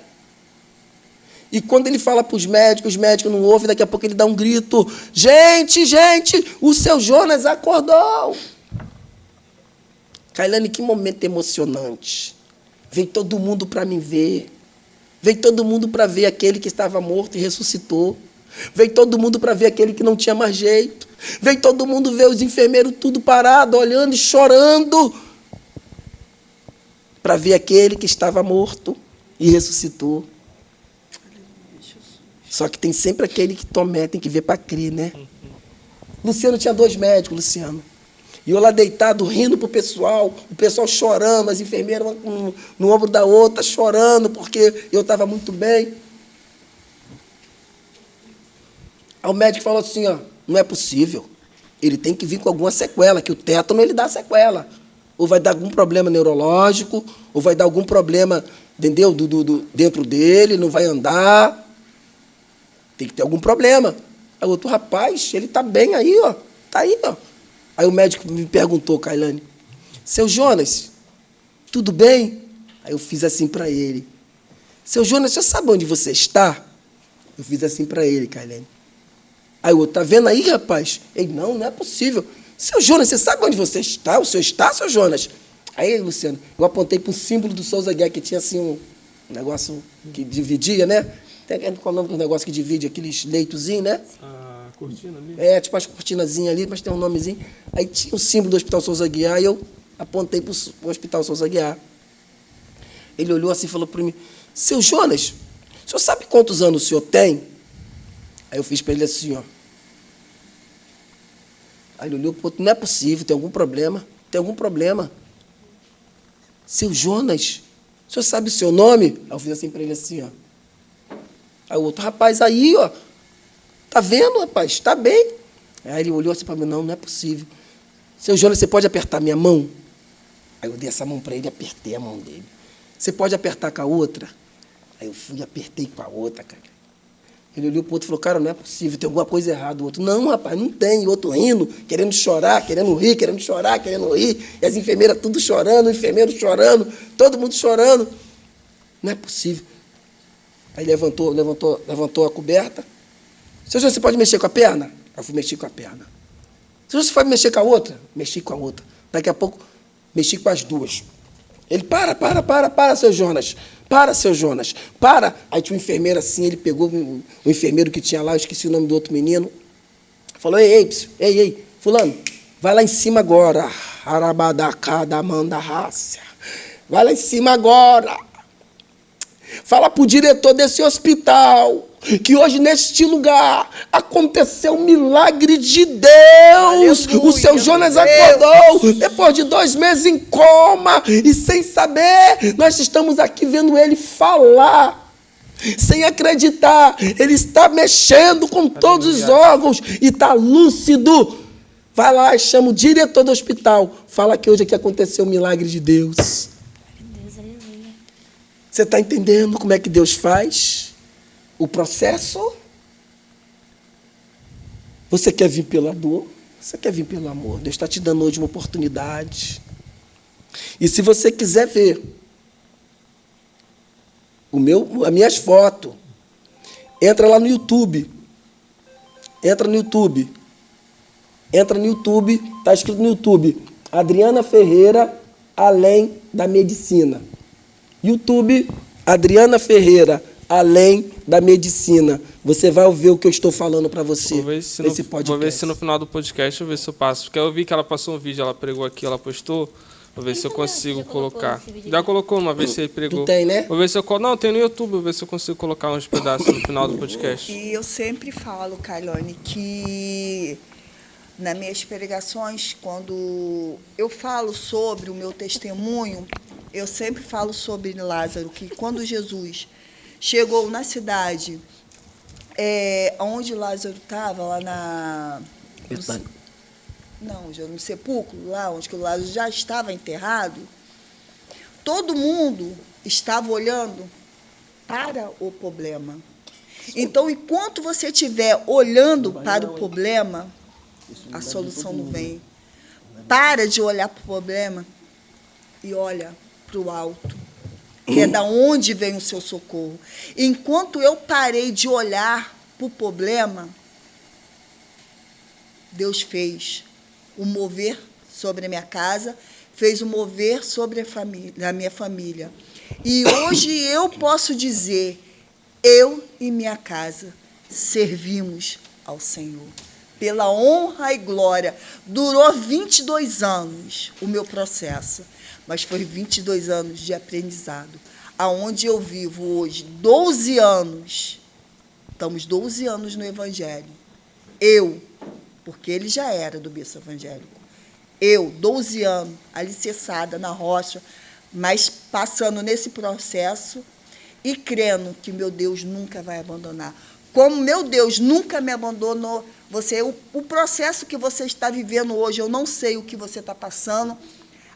E quando ele fala para os médicos não ouvem, daqui a pouco ele dá um grito: gente, o seu Jonas acordou. Kailane, que momento emocionante. Veio todo mundo para me ver. Veio todo mundo para ver aquele que estava morto e ressuscitou. Veio todo mundo para ver aquele que não tinha mais jeito. Veio todo mundo ver os enfermeiros tudo parado, olhando e chorando, para ver aquele que estava morto e ressuscitou. Só que tem sempre aquele que tem que ver para crer, né? Luciano tinha 2 médicos, Luciano. E eu lá deitado, rindo para o pessoal chorando, as enfermeiras no ombro da outra, chorando, porque eu estava muito bem. Aí o médico falou assim, ó: não é possível, ele tem que vir com alguma sequela, que o tétano ele dá sequela. ou vai dar algum problema neurológico, ou vai dar algum problema, entendeu, dentro dele, não vai andar. Tem que ter algum problema. Aí o outro, rapaz, ele está bem aí, ó. Está aí, ó. Aí o médico me perguntou, Kailane, seu Jonas, tudo bem? Aí eu fiz assim para ele. Seu Jonas, você sabe onde você está? Eu fiz assim para ele, Kailane. Aí o outro, tá vendo aí, rapaz? Ele, não é possível. Seu Jonas, você sabe onde você está? O senhor está, seu Jonas? Aí, Luciano, eu apontei para o símbolo do Souza Guiar, que tinha assim um negócio que dividia, né? Tem qual é o nome do negócio que divide aqueles leitozinhos, né? A cortina ali? É, tipo as cortinazinhas ali, mas tem um nomezinho. Aí tinha o símbolo do Hospital Souza Guiar e eu apontei para o Hospital Souza Guiar. Ele olhou assim e falou para mim, seu Jonas, o senhor sabe quantos anos o senhor tem? Aí eu fiz para ele assim, ó. Aí ele olhou para o outro, não é possível, tem algum problema? Tem algum problema? Seu Jonas, o senhor sabe o seu nome? Aí eu fiz assim para ele assim, ó. Aí o outro, rapaz, aí, ó. Tá vendo, rapaz? Tá bem. Aí ele olhou assim para mim, não é possível. Seu Jonas, você pode apertar minha mão? Aí eu dei essa mão para ele e apertei a mão dele. Você pode apertar com a outra? Aí eu fui e apertei com a outra, cara. Ele olhou para o outro e falou, cara, não é possível, tem alguma coisa errada. O outro, não, rapaz, não tem. E o outro rindo, querendo chorar, querendo rir, querendo chorar, querendo rir. E as enfermeiras tudo chorando, o enfermeiro chorando, todo mundo chorando. Não é possível. Aí levantou a coberta. Seu João, você pode mexer com a perna? Aí eu fui mexer com a perna. Seu João, você pode mexer com a outra? Mexi com a outra. Daqui a pouco, mexi com as duas. Ele, para, seu Jonas. Para, seu Jonas, para. Aí tinha um enfermeiro assim, ele pegou o enfermeiro que tinha lá, eu esqueci o nome do outro menino. Falou, ei, fulano, vai lá em cima agora. Arabadacadamandarrácia. Vai lá em cima agora. Fala para o diretor desse hospital que hoje, neste lugar, aconteceu um milagre de Deus. Aleluia, o seu Jonas acordou depois de 2 meses em coma e sem saber. Nós estamos aqui vendo ele falar, sem acreditar. Ele está mexendo com todos os órgãos e está lúcido. Vai lá e chama o diretor do hospital. Fala que hoje aqui aconteceu um milagre de Deus. Você está entendendo como é que Deus faz? O processo? Você quer vir pela dor? Você quer vir pelo amor? Deus está te dando hoje uma oportunidade. E se você quiser ver as minhas fotos, entra lá no YouTube. Entra no YouTube, está escrito no YouTube, Adriana Ferreira, Além da Medicina. YouTube, Adriana Ferreira, Além da Medicina. Você vai ouvir o que eu estou falando para você nesse podcast. Vou ver se no final do podcast eu ver se eu passo. Porque eu vi que ela passou um vídeo, ela pregou aqui, ela postou. Vou ver se eu consigo colocar. Já colocou uma vez se ele pregou. Tu tem, né? Vou ver se eu não, tem no YouTube, vou ver se eu consigo colocar uns pedaços no final do podcast. E eu sempre falo, Kailane, que nas minhas pregações, quando eu falo sobre o meu testemunho, eu sempre falo sobre Lázaro, que quando Jesus chegou na cidade, onde Lázaro estava, lá na... Não, já no sepulcro, lá onde que o Lázaro já estava enterrado, todo mundo estava olhando para o problema. Então, enquanto você estiver olhando para o problema, a solução não vem. Para de olhar para o problema e olha para o alto, que é da onde vem o seu socorro. Enquanto eu parei de olhar para o problema, Deus fez o mover sobre a minha casa, fez o mover sobre a minha família. E hoje eu posso dizer, eu e minha casa servimos ao Senhor. Pela honra e glória. Durou 22 anos o meu processo, mas foi 22 anos de aprendizado. Aonde eu vivo hoje, 12 anos, estamos 12 anos no Evangelho. Porque ele já era do berço evangélico. 12 anos, alicerçada na rocha, mas passando nesse processo e crendo que meu Deus nunca vai abandonar. Como meu Deus nunca me abandonou, o processo que você está vivendo hoje, eu não sei o que você está passando.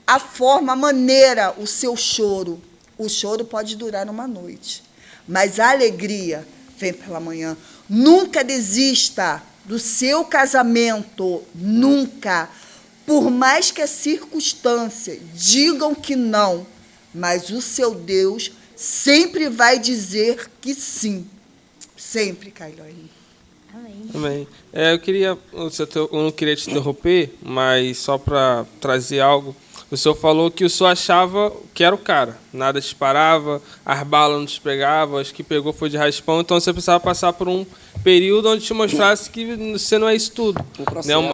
a forma, a maneira, o seu choro. O choro pode durar uma noite, mas a alegria vem pela manhã. Nunca desista do seu casamento, nunca. Por mais que a circunstância digam que não, mas o seu Deus sempre vai dizer que sim. Sempre, Kailane. Amém. Amém. Eu não queria te interromper, mas só para trazer algo. O senhor falou que o senhor achava que era o cara. Nada te parava, as balas não te pegavam, as que pegou foi de raspão. Então você precisava passar por um período onde te mostrasse que você não é isso tudo. Né?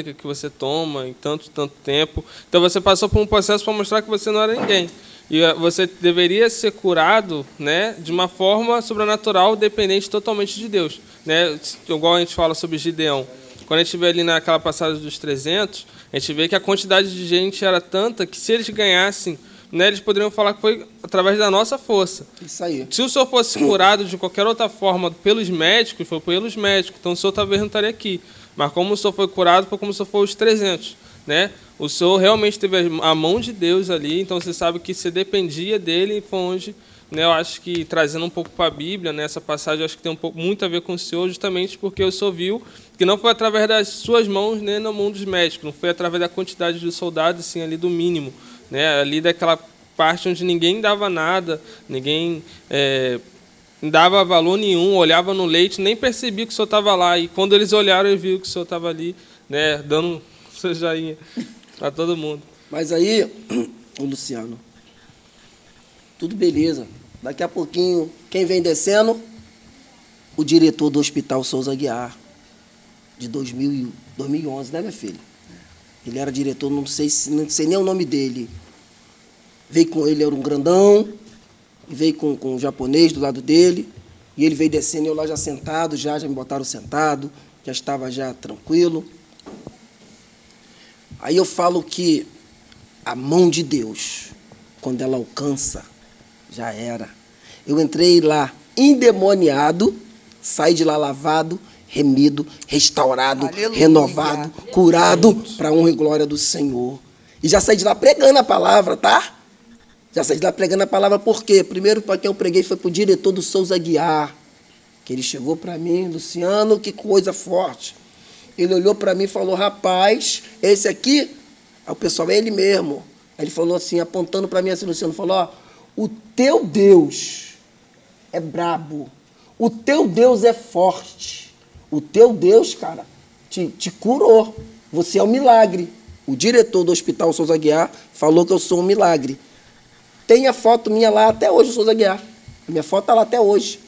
Que você toma em tanto tempo. Então você passou por um processo para mostrar que você não era ninguém. E você deveria ser curado, né, de uma forma sobrenatural, dependente totalmente de Deus. Né? Igual a gente fala sobre Gideão. Quando a gente vê ali naquela passagem dos 300, a gente vê que a quantidade de gente era tanta que se eles ganhassem, né, eles poderiam falar que foi através da nossa força. Isso aí. Se o senhor fosse curado de qualquer outra forma pelos médicos, foi pelos médicos. Então o senhor talvez não estaria aqui. Mas como o senhor foi curado, foi como o senhor foi os 300, né? O senhor realmente teve a mão de Deus ali, então você sabe que você dependia dele, e foi onde, né, eu acho que trazendo um pouco para a Bíblia, né, essa passagem eu acho que tem muito a ver com o senhor, justamente porque o senhor viu que não foi através das suas mãos, nem no mão dos médicos, não foi através da quantidade de soldados, assim, ali do mínimo, né, ali daquela parte onde ninguém dava nada, ninguém não dava valor nenhum, olhava no leite, nem percebia que o senhor estava lá. E quando eles olharam, eles viram que o senhor estava ali, né, dando seu joinha para todo mundo. Mas aí, o Luciano, tudo beleza. Daqui a pouquinho, quem vem descendo? O diretor do Hospital Souza Aguiar, de 2011, né, minha filha? Ele era diretor, não sei nem o nome dele. Veio com ele, era um grandão, veio com um japonês do lado dele, e ele veio descendo, eu lá já sentado, já me botaram sentado, já estava já tranquilo. Aí eu falo que a mão de Deus, quando ela alcança, já era. Eu entrei lá endemoniado, saí de lá lavado, remido, restaurado, Aleluia. renovado, curado, para a honra e glória do Senhor. E já saí de lá pregando a palavra, tá? Já saí de lá pregando a palavra, por quê? Primeiro, para quem eu preguei foi para o diretor do Souza Aguiar, que ele chegou para mim, Luciano, que coisa forte. Ele olhou para mim e falou, rapaz, esse aqui, aí o pessoal, é ele mesmo. Aí ele falou assim, apontando para mim assim, Luciano, falou, ó, o teu Deus é brabo, o teu Deus é forte, o teu Deus, cara, te curou, você é um milagre. O diretor do Hospital Souza Aguiar falou que eu sou um milagre. Tem a foto minha lá até hoje, o Souza Aguiar. Minha foto está lá até hoje.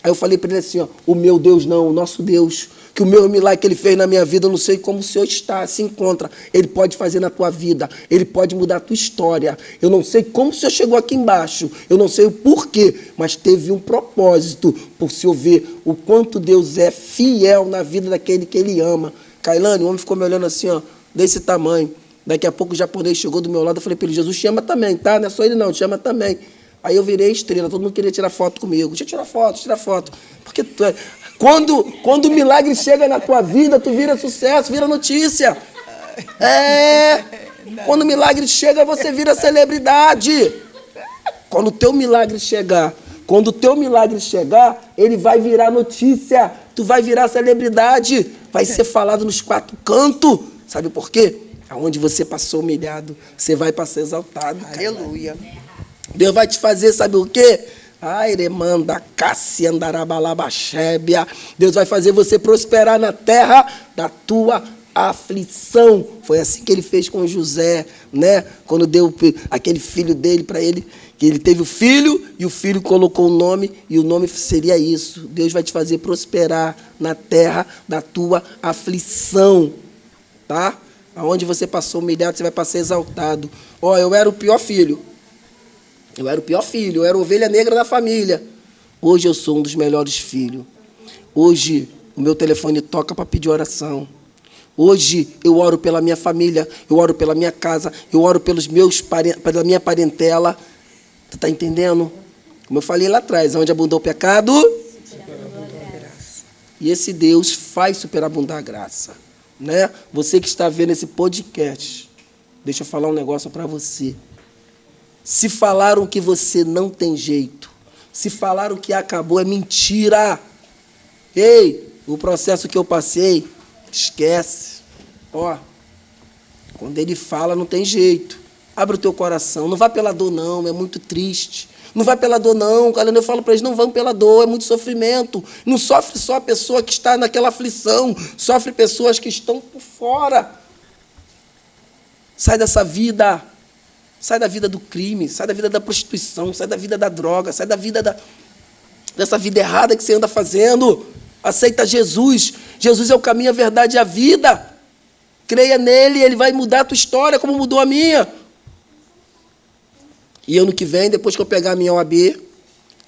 Aí eu falei para ele assim, ó, o meu Deus não, o nosso Deus, que o meu milagre que ele fez na minha vida, eu não sei como o Senhor está, se encontra. Ele pode fazer na tua vida, ele pode mudar a tua história. Eu não sei como o Senhor chegou aqui embaixo, eu não sei o porquê, mas teve um propósito, por o Senhor ver o quanto Deus é fiel na vida daquele que ele ama. Kailane, o homem ficou me olhando assim, ó, desse tamanho. Daqui a pouco o japonês chegou do meu lado, eu falei para ele, Jesus, te ama também, tá? Não é só ele não, te ama também. Aí eu virei estrela, todo mundo queria tirar foto comigo. Deixa eu tirar foto. Porque quando o milagre chega na tua vida, tu vira sucesso, vira notícia. Quando o milagre chega, você vira celebridade. Quando o teu milagre chegar, ele vai virar notícia. Tu vai virar celebridade. Vai ser falado nos 4 cantos. Sabe por quê? Aonde você passou humilhado, você vai passar exaltado. Aleluia. Deus vai te fazer, sabe o quê? Airemanda, Cassiandarabalabachébia. Deus vai fazer você prosperar na terra da tua aflição. Foi assim que ele fez com José, né? Quando deu aquele filho dele para ele, que ele teve o filho e o filho colocou o nome, e o nome seria isso. Deus vai te fazer prosperar na terra da tua aflição, tá? Aonde você passou humilhado, você vai passar exaltado. Ó, eu era o pior filho. Eu era a ovelha negra da família. Hoje eu sou um dos melhores filhos. Hoje o meu telefone toca para pedir oração. Hoje eu oro pela minha família, eu oro pela minha casa, eu oro pelos pela minha parentela. Tu tá entendendo? Como eu falei lá atrás, onde abundou o pecado, E esse Deus faz superabundar a graça, né? Você que está vendo esse podcast, deixa eu falar um negócio para você. Se falaram que você não tem jeito, se falaram que acabou, é mentira. Ei, o processo que eu passei, esquece. Ó, quando ele fala, não tem jeito. Abre o teu coração, não vá pela dor não, é muito triste. Não vai pela dor não, cara, eu falo para eles, não vão pela dor, é muito sofrimento. Não sofre só a pessoa que está naquela aflição, sofre pessoas que estão por fora. Sai dessa vida, sai da vida do crime, sai da vida da prostituição, sai da vida da droga, sai da vida dessa vida errada que você anda fazendo. Aceita Jesus, Jesus é o caminho, a verdade e a vida. Creia nele, ele vai mudar a tua história como mudou a minha. E ano que vem, depois que eu pegar a minha OAB,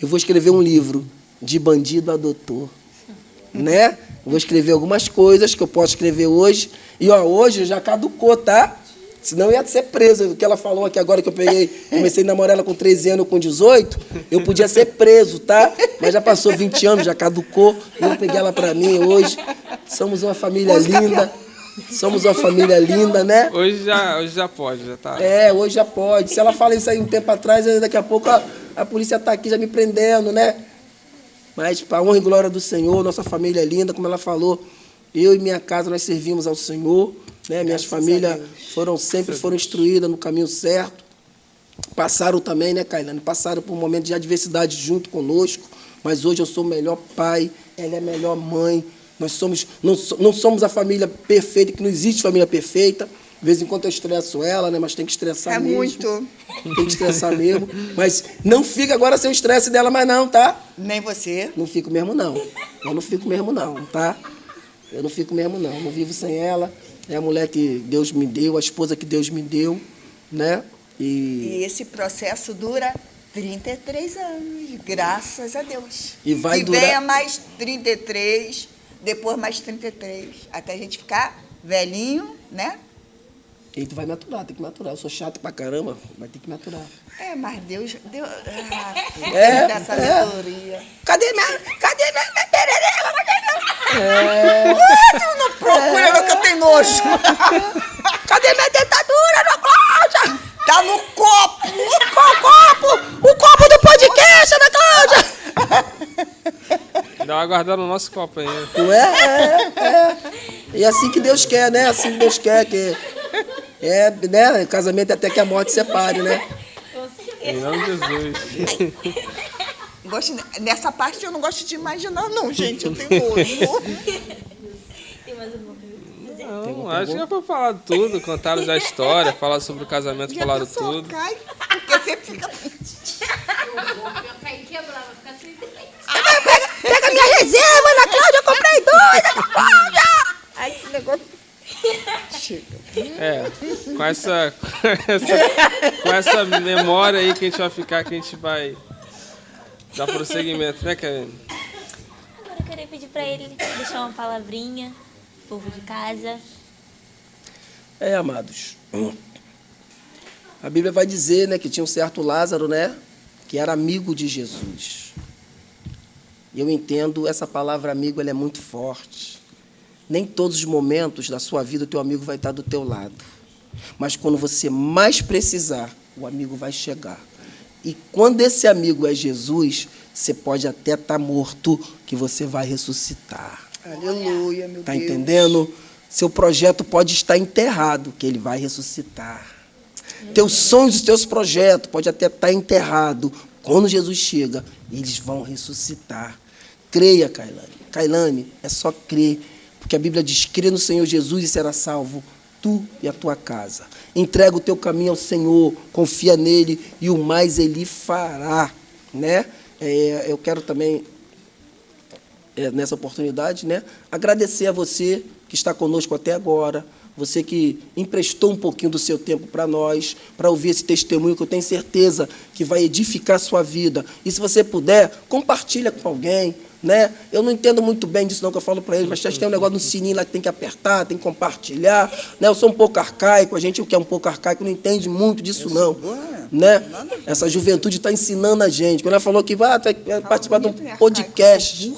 eu vou escrever um livro de bandido a doutor, né? Eu vou escrever algumas coisas que eu posso escrever hoje. E ó, hoje já caducou, tá? Senão eu ia ser preso. O que ela falou aqui agora que eu peguei, comecei a namorar ela com 13 anos, com 18, eu podia ser preso, tá? Mas já passou 20 anos, já caducou. Eu peguei ela pra mim hoje. Somos uma família linda. Somos uma família linda, né? Hoje já pode, já tá. É, hoje já pode. Se ela fala isso aí um tempo atrás, daqui a pouco a polícia tá aqui já me prendendo, né? Mas para a honra e glória do Senhor, nossa família é linda, como ela falou, eu e minha casa nós servimos ao Senhor, né? Minhas famílias foram instruídas no caminho certo. Passaram também, né, Kailane? Passaram por um momento de adversidade junto conosco, mas hoje eu sou o melhor pai, ela é a melhor mãe. Nós não somos a família perfeita, que não existe família perfeita. De vez em quando eu estresso ela, né? Mas tem que estressar mesmo. Muito. Tem que estressar mesmo. Mas não fica agora sem o estresse dela mais não, tá? Nem você. Não fico mesmo não. Eu não fico mesmo não, tá? Eu não fico mesmo não. Não vivo sem ela. É a mulher que Deus me deu, a esposa que Deus me deu, né? E esse processo dura 33 anos, graças a Deus. E vai que durar... venha mais 33, depois mais 33, até a gente ficar velhinho, né? E tu vai maturar, tem que maturar. Eu sou chato pra caramba, vai ter que maturar. É, mas Deus deu É. sabedoria. Cadê minha perereca? Tu não procura não, que eu tenho nojo. Cadê minha dentadura, Ana Cláudia? Tá no copo. Qual copo? O copo do podcast, Ana Cláudia! Dá uma guardada no nosso copo aí. Não é? E assim que Deus quer, né? Assim que Deus quer que... né? Casamento até que a morte separe, né? Em nome de Jesus. Nessa parte eu não gosto de imaginar, não, gente. Eu tenho nojo. Tem mais alguma pergunta? Não, acho que já foi falado tudo, contaram já a história, falaram sobre o casamento, falaram tudo. Cai, porque você fica... Pega minha reserva, Ana Cláudia, eu comprei 2, Ana Cláudia! Ai, que negócio... Chega. Com essa memória aí que a gente vai ficar, que a gente vai dar prosseguimento, né, Karen? Agora eu queria pedir para ele deixar uma palavrinha, povo de casa. Amados, a Bíblia vai dizer, né, que tinha um certo Lázaro, né, que era amigo de Jesus. E eu entendo, essa palavra amigo, ela é muito forte. Nem todos os momentos da sua vida o teu amigo vai estar do teu lado. Mas quando você mais precisar, o amigo vai chegar. E quando esse amigo é Jesus, você pode até estar morto, que você vai ressuscitar. Aleluia, meu Deus. Está entendendo? Seu projeto pode estar enterrado, que ele vai ressuscitar. Teus sonhos, teus projetos pode até estar enterrado. Quando Jesus chega, eles vão ressuscitar. Creia, Kailane. Kailane, é só crer. Porque a Bíblia diz, crê no Senhor Jesus e será salvo tu e a tua casa. Entrega o teu caminho ao Senhor, confia nele e o mais ele fará, né? Eu quero também, nessa oportunidade, né, agradecer a você que está conosco até agora, você que emprestou um pouquinho do seu tempo para nós, para ouvir esse testemunho que eu tenho certeza que vai edificar a sua vida. E se você puder, compartilha com alguém, né? Eu não entendo muito bem disso não que eu falo para eles, mas tem um negócio no sininho lá que tem que apertar, tem que compartilhar, né? Eu sou um pouco arcaico, a gente que é um pouco arcaico não entende muito disso não, né? Essa juventude está ensinando a gente. Quando ela falou que vai participar de um podcast,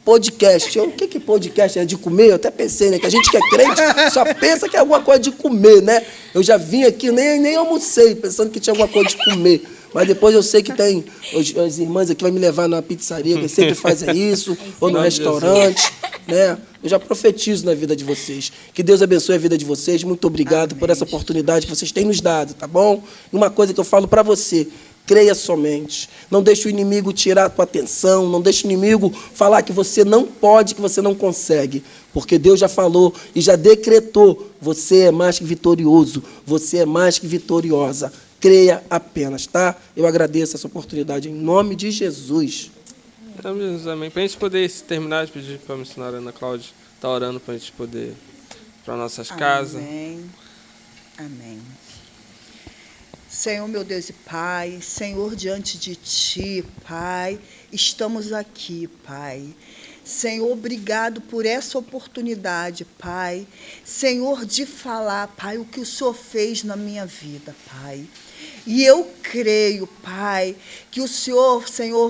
Podcast. O que podcast é de comer? Eu até pensei, né? Que a gente que é crente só pensa que é alguma coisa de comer, né? Eu já vim aqui, nem almocei, pensando que tinha alguma coisa de comer. Mas depois eu sei que tem as irmãs aqui vai me levar na pizzaria, que sempre fazem isso, ou no restaurante, né? Eu já profetizo na vida de vocês. Que Deus abençoe a vida de vocês. Muito obrigado por essa oportunidade que vocês têm nos dado, tá bom? E uma coisa que eu falo para você, creia somente. Não deixe o inimigo tirar a tua atenção. Não deixe o inimigo falar que você não pode, que você não consegue. Porque Deus já falou e já decretou. Você é mais que vitorioso. Você é mais que vitoriosa. Creia apenas, tá? Eu agradeço essa oportunidade em nome de Jesus. Amém. Para a gente poder terminar, pedir para a missionária Ana Cláudia estar orando para a gente poder ir para nossas casas. Amém. Senhor, meu Deus e Pai, Senhor, diante de Ti, Pai, estamos aqui, Pai. Senhor, obrigado por essa oportunidade, Pai. Senhor, de falar, Pai, o que o Senhor fez na minha vida, Pai. E eu creio, Pai, que o Senhor,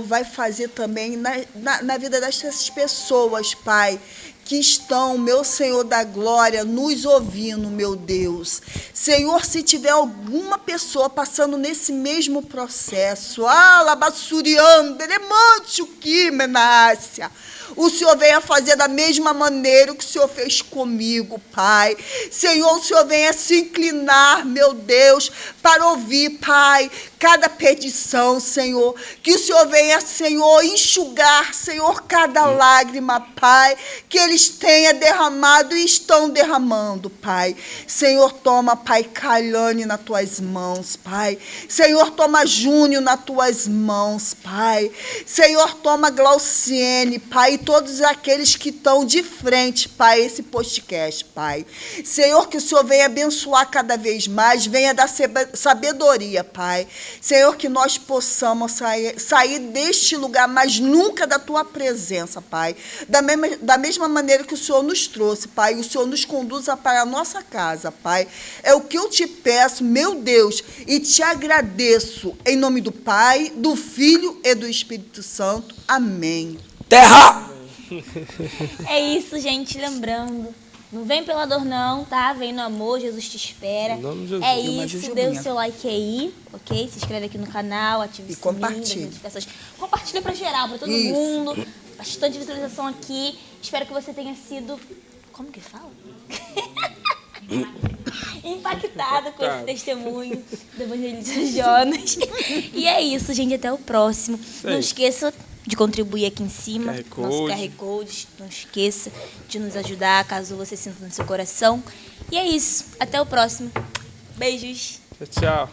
vai fazer também na vida dessas pessoas, Pai, que estão, meu Senhor da glória, nos ouvindo, meu Deus. Senhor, se tiver alguma pessoa passando nesse mesmo processo, o Senhor venha fazer da mesma maneira que o Senhor fez comigo, Pai. Senhor, o Senhor venha se inclinar, meu Deus, para ouvir, Pai, cada petição, Senhor. Que o Senhor venha, Senhor, enxugar, Senhor, cada lágrima, Pai, que eles tenham derramado e estão derramando, Pai. Senhor, toma, Pai, Kailane nas tuas mãos, Pai. Senhor, toma Júnior nas tuas mãos, Pai. Senhor, toma Glauciene, Pai, e todos aqueles que estão de frente, Pai, esse podcast, Pai. Senhor, que o Senhor venha abençoar cada vez mais, venha dar sabedoria, Pai. Senhor, que nós possamos sair deste lugar, mas nunca da Tua presença, Pai. Da mesma maneira que o Senhor nos trouxe, Pai, o Senhor nos conduza para a nossa casa, Pai. É o que eu te peço, meu Deus, e te agradeço, em nome do Pai, do Filho e do Espírito Santo. Amém. Terra! É isso, gente. Lembrando, não vem pela dor não, tá? Vem no amor, Jesus te espera. Em nome de Jesus. É isso, dê o seu like aí, ok? Se inscreve aqui no canal, ative o sininho, compartilhe. Compartilha pra geral, pra todo Isso. mundo. Bastante visualização aqui. Espero que você tenha sido... Como que fala? Impactado com esse testemunho do evangelista Jonas. E é isso, gente. Até o próximo. Não esqueça de contribuir aqui em cima, nosso QR Code. Não esqueça de nos ajudar, caso você sinta no seu coração. E é isso. Até o próximo. Beijos. Tchau.